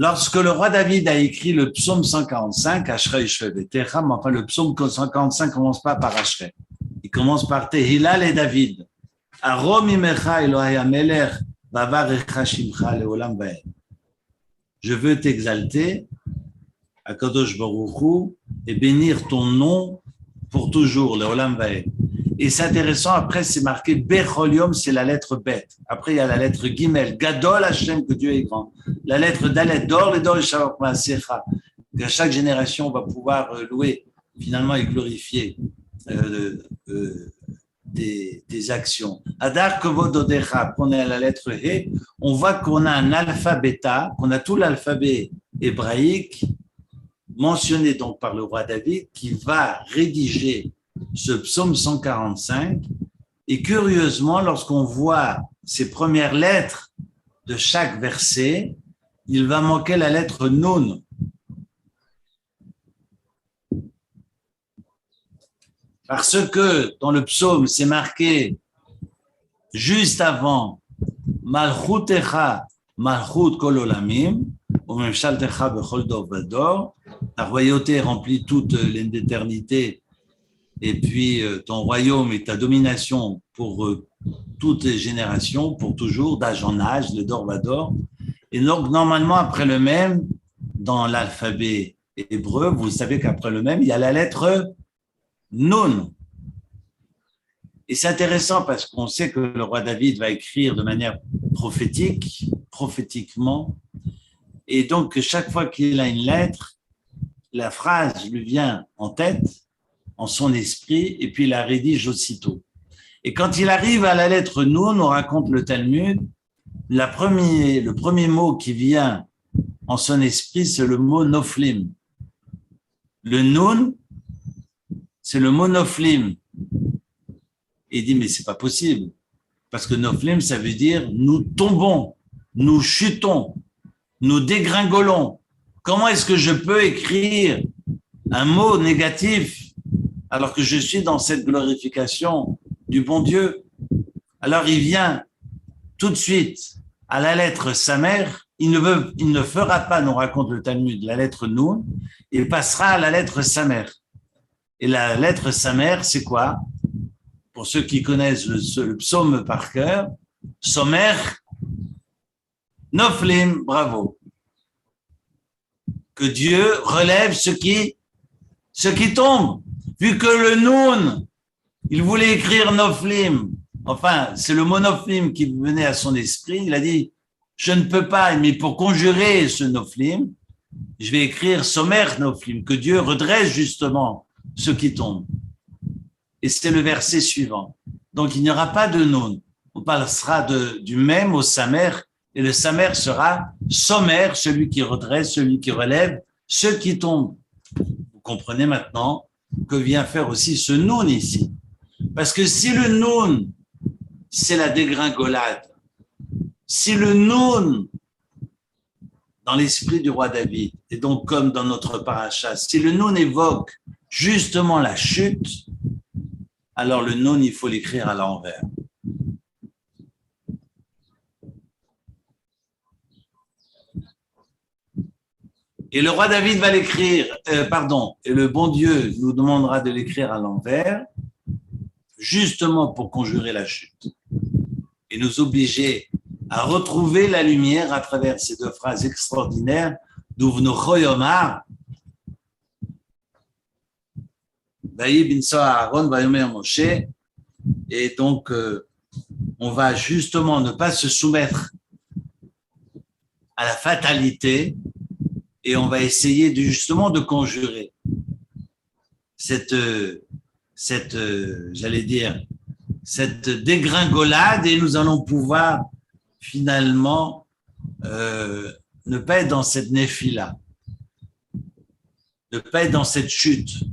Lorsque le roi David a écrit le psaume 145, Ashrei Yoshvei Betecha, mais enfin le psaume 145 commence pas par Ashrei. Il commence par Tehillah et David. Arom imecha Elohai hamelech vavarecha shimcha leolam vaed. Je veux t'exalter, Akadosh Baruch Hu, et bénir ton nom pour toujours, leolam vaed. Et c'est intéressant, après c'est marqué Bechol Yom, c'est la lettre Bet. Après il y a la lettre Gimel, Gadol Hashem, que Dieu est grand. La lettre Dalet, Dor, le Dor, le Shavach Maasecha. Que chaque génération on va pouvoir louer finalement et glorifier des actions. Adar Kovod Odecha, on est à la lettre He, on voit qu'on a un alphabet, qu'on a tout l'alphabet hébraïque mentionné donc par le roi David qui va rédiger ce psaume 145, et curieusement, lorsqu'on voit ces premières lettres de chaque verset, il va manquer la lettre Nun. Parce que dans le psaume, c'est marqué juste avant Malchutecha Malchut kol olamim, umemshaltecha bechol dor vador. Ta royauté remplit toute l'éternité, et puis ton royaume et ta domination pour toutes les générations, pour toujours, d'âge en âge, de dor vador. Et donc, normalement, après le même, dans l'alphabet hébreu, vous savez qu'après le même, il y a la lettre Nun. Et c'est intéressant parce qu'on sait que le roi David va écrire de manière prophétiquement. Et donc, chaque fois qu'il a une lettre, la phrase lui vient en tête, en son esprit, et puis il la rédige aussitôt. Et quand il arrive à la lettre Nun, on raconte le Talmud, le premier mot qui vient en son esprit, c'est le mot Noflim. Le Nun, c'est le mot Noflim. Et il dit, mais c'est pas possible. Parce que Noflim, ça veut dire nous tombons, nous chutons, nous dégringolons. Comment est-ce que je peux écrire un mot négatif alors que je suis dans cette glorification du bon Dieu? Alors il vient tout de suite à la lettre Samer. Il ne fera pas, nous raconte le Talmud, la lettre Nun, il passera à la lettre Samer. Et la lettre Samer, c'est quoi? Pour ceux qui connaissent le psaume par cœur, Somer, Noflim, bravo. Que Dieu relève ce qui tombe. Vu que le Nun, il voulait écrire Noflim, enfin, c'est le mot Noflim qui venait à son esprit, il a dit, je ne peux pas, mais pour conjurer ce Noflim, je vais écrire Somer Noflim, que Dieu redresse justement ce qui tombe. Et c'est le verset suivant. Donc, il n'y aura pas de Nun. On passera du même au Samer, et le Samer sera Somer, celui qui redresse, celui qui relève, ceux qui tombent. Vous comprenez maintenant que vient faire aussi ce Nun ici. Parce que si le Nun, c'est la dégringolade, si le Nun, dans l'esprit du roi David, et donc comme dans notre paracha, si le Nun évoque justement la chute, alors le Nun, il faut l'écrire à l'envers. Et le roi David va l'écrire, et le bon Dieu nous demandera de l'écrire à l'envers, justement pour conjurer la chute et nous obliger à retrouver la lumière à travers ces deux phrases extraordinaires d'Uvnu Choyomar, Vayi binso Aaron, Vayomer Moshe, et donc on va justement ne pas se soumettre à la fatalité et on va essayer justement de conjurer cette dégringolade, et nous allons pouvoir finalement ne pas être dans cette néphila, ne pas être dans cette chute,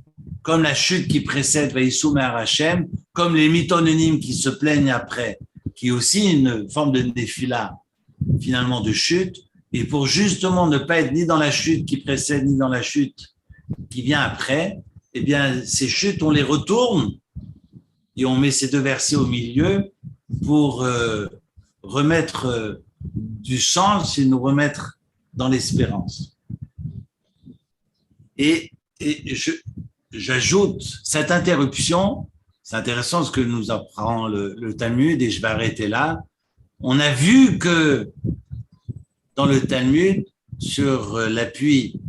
comme la chute qui précède Vaïsoum et Arachem, comme les mythonymes qui se plaignent après, qui est aussi une forme de néphila, finalement de chute, et pour justement ne pas être ni dans la chute qui précède, ni dans la chute qui vient après, eh bien, ces chutes, on les retourne et on met ces deux versets au milieu pour remettre du sens et nous remettre dans l'espérance. Et j'ajoute cette interruption, c'est intéressant ce que nous apprend le Talmud, et je vais arrêter là. On a vu que dans le Talmud, sur l'appui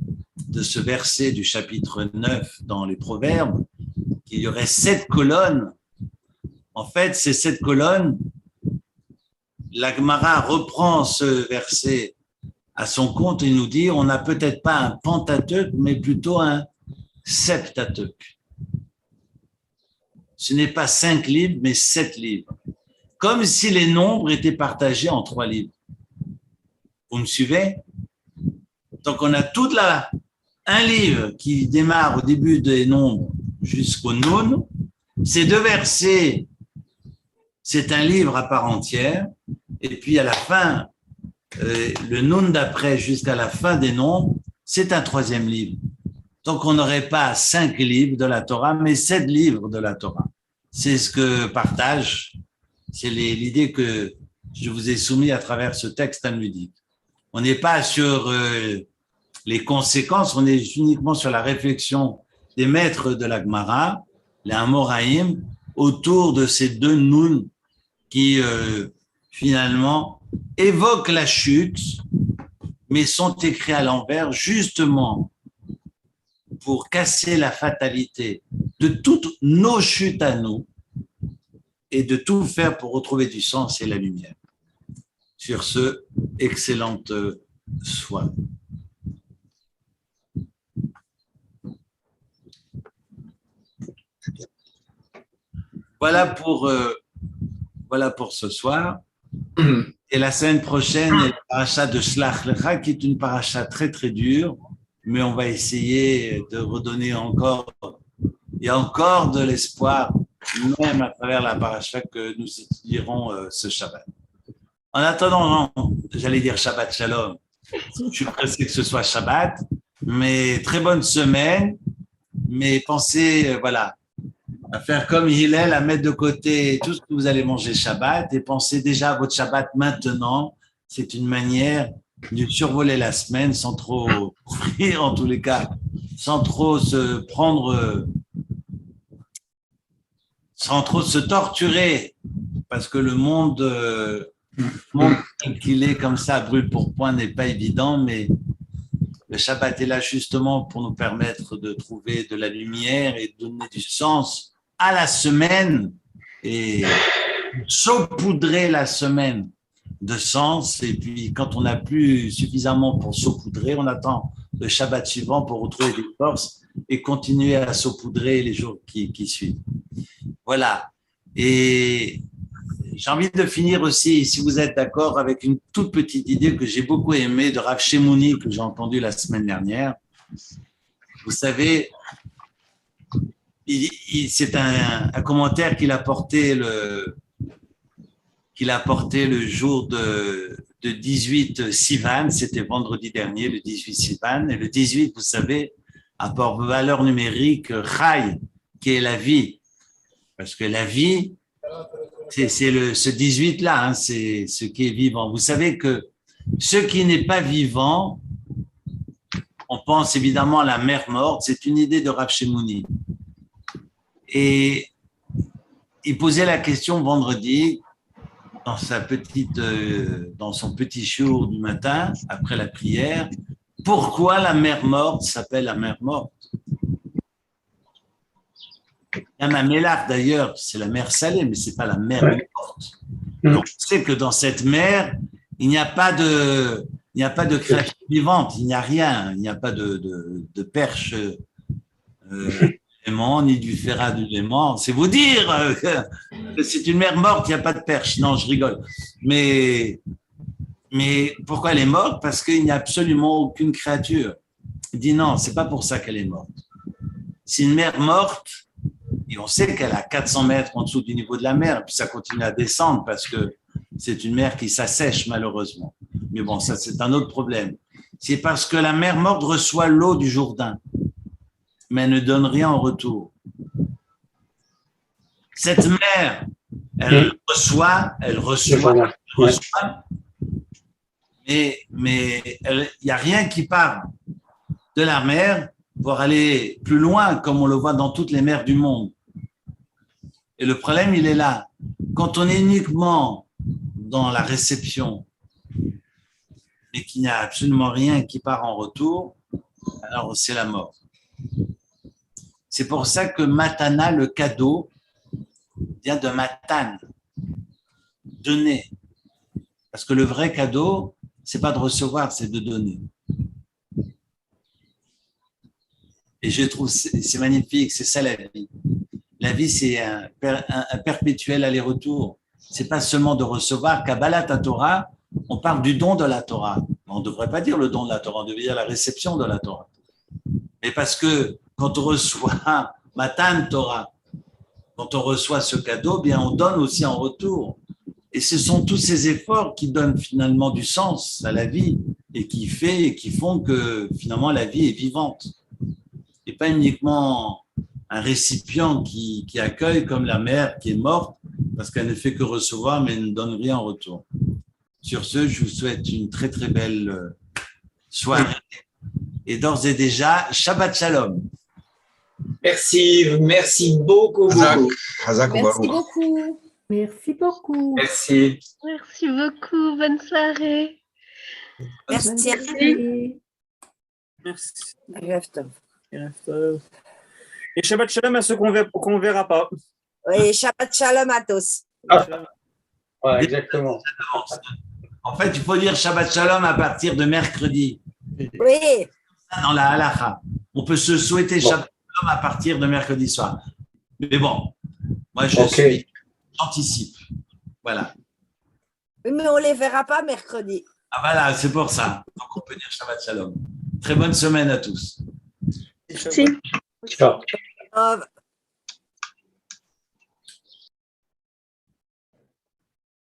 de ce verset du chapitre 9 dans les Proverbes, qu'il y aurait 7 colonnes. En fait, ces 7 colonnes, la Gemara reprend ce verset à son compte et nous dit on n'a peut-être pas un Pentateuque, mais plutôt un Septateuque. Ce n'est pas 5 livres, mais 7 livres. Comme si les nombres étaient partagés en 3 livres. Vous me suivez? Donc, on a un livre qui démarre au début des nombres jusqu'au Nun. Ces 2 versets, c'est un livre à part entière. Et puis, à la fin, le Nun d'après jusqu'à la fin des nombres, c'est un 3e livre. Donc, on n'aurait pas 5 livres de la Torah, mais 7 livres de la Torah. C'est ce que partage, c'est l'idée que je vous ai soumise à travers ce texte talmudique. On n'est pas sur les conséquences, on est uniquement sur la réflexion des maîtres de la Gemara, les Amoraïm, autour de ces deux Nun qui finalement évoquent la chute, mais sont écrits à l'envers justement pour casser la fatalité de toutes nos chutes à nous et de tout faire pour retrouver du sens et la lumière. Sur ce, excellente soirée. Voilà pour ce soir. Et la semaine prochaine, il y a la paracha de Shlach Lecha, qui est une paracha très très dure, mais on va essayer de redonner encore, il y a encore de l'espoir, même à travers la paracha que nous étudierons ce Shabbat. En attendant, j'allais dire Shabbat Shalom, je suis pressé que ce soit Shabbat, mais très bonne semaine, mais pensez, à faire comme Hillel, à mettre de côté tout ce que vous allez manger Shabbat et pensez déjà à votre Shabbat maintenant. C'est une manière de survoler la semaine sans trop souffrir, en tous les cas, sans trop se prendre, sans trop se torturer, parce que le monde qu'il est comme ça, brûle pour point, n'est pas évident, mais le Shabbat est là justement pour nous permettre de trouver de la lumière et de donner du sens à la semaine et saupoudrer la semaine de sens. Et puis, quand on n'a plus suffisamment pour saupoudrer, on attend le Shabbat suivant pour retrouver des forces et continuer à saupoudrer les jours qui suivent. Voilà. Et j'ai envie de finir aussi, si vous êtes d'accord, avec une toute petite idée que j'ai beaucoup aimée de Rav Shemouni, que j'ai entendue la semaine dernière. Vous savez, c'est un commentaire qu'il a porté le jour de 18 Sivan, c'était vendredi dernier, le 18 Sivan. Et le 18, vous savez, a pour valeur numérique Chai, qui est la vie. Parce que la vie, c'est ce 18-là, c'est ce qui est vivant. Vous savez que ce qui n'est pas vivant, on pense évidemment à la mer morte, c'est une idée de Rav Shemouni. Et il posait la question vendredi dans son petit shiur du matin, après la prière, pourquoi la mer morte s'appelle la mer morte? Yam HaMelach, d'ailleurs, c'est la mer salée, mais c'est pas la mer morte. Donc, on sait que dans cette mer, il n'y a pas de créature vivante, il n'y a rien, il n'y a pas de perche ni du ferrat du léman. C'est vous dire que c'est une mer morte, il n'y a pas de perche. Non, je rigole. Mais pourquoi elle est morte? Parce qu'il n'y a absolument aucune créature. Il dit non, c'est pas pour ça qu'elle est morte. C'est une mer morte, et on sait qu'elle a 400 mètres en dessous du niveau de la mer, puis ça continue à descendre parce que c'est une mer qui s'assèche malheureusement. Mais bon, ça c'est un autre problème. C'est parce que la mer morte reçoit l'eau du Jourdain, mais elle ne donne rien en retour. Cette mer, elle reçoit, mais il n'y a rien qui part de la mer pour aller plus loin, comme on le voit dans toutes les mers du monde. Et le problème, il est là. Quand on est uniquement dans la réception et qu'il n'y a absolument rien qui part en retour, alors c'est la mort. C'est pour ça que Matana, le cadeau, vient de Matan, donner. Parce que le vrai cadeau, c'est pas de recevoir, c'est de donner. Et je trouve c'est magnifique, c'est ça la vie. La vie, c'est un perpétuel aller-retour. C'est pas seulement de recevoir. Kabbalat Torah, on parle du don de la Torah. On ne devrait pas dire le don de la Torah, on devrait dire la réception de la Torah. Mais parce que quand on reçoit Matan Torah, quand on reçoit ce cadeau, bien on donne aussi en retour. Et ce sont tous ces efforts qui donnent finalement du sens à la vie et qui font que finalement la vie est vivante. Et pas uniquement un récipient qui accueille comme la mère qui est morte parce qu'elle ne fait que recevoir mais elle ne donne rien en retour. Sur ce, je vous souhaite une très très belle soirée. Et d'ores et déjà, Shabbat Shalom. Merci beaucoup. Hazak, Hazak Merci Ubaou. beaucoup. Merci beaucoup. Merci. Merci beaucoup. Bonne soirée. Merci. Merci. Merci. Rêve top. Et Shabbat Shalom à ceux qu'on ne verra pas. Oui, Shabbat Shalom à tous. Ouais, exactement. En fait, il faut dire Shabbat Shalom à partir de mercredi. Oui, Dans la halacha. On peut se souhaiter Shabbat Shalom à partir de mercredi soir. Mais bon, moi j'anticipe. Voilà. mais on ne les verra pas mercredi. Ah voilà, c'est pour ça. Donc on peut dire Shabbat Shalom. Très bonne semaine à tous. Merci. Ciao. Au revoir.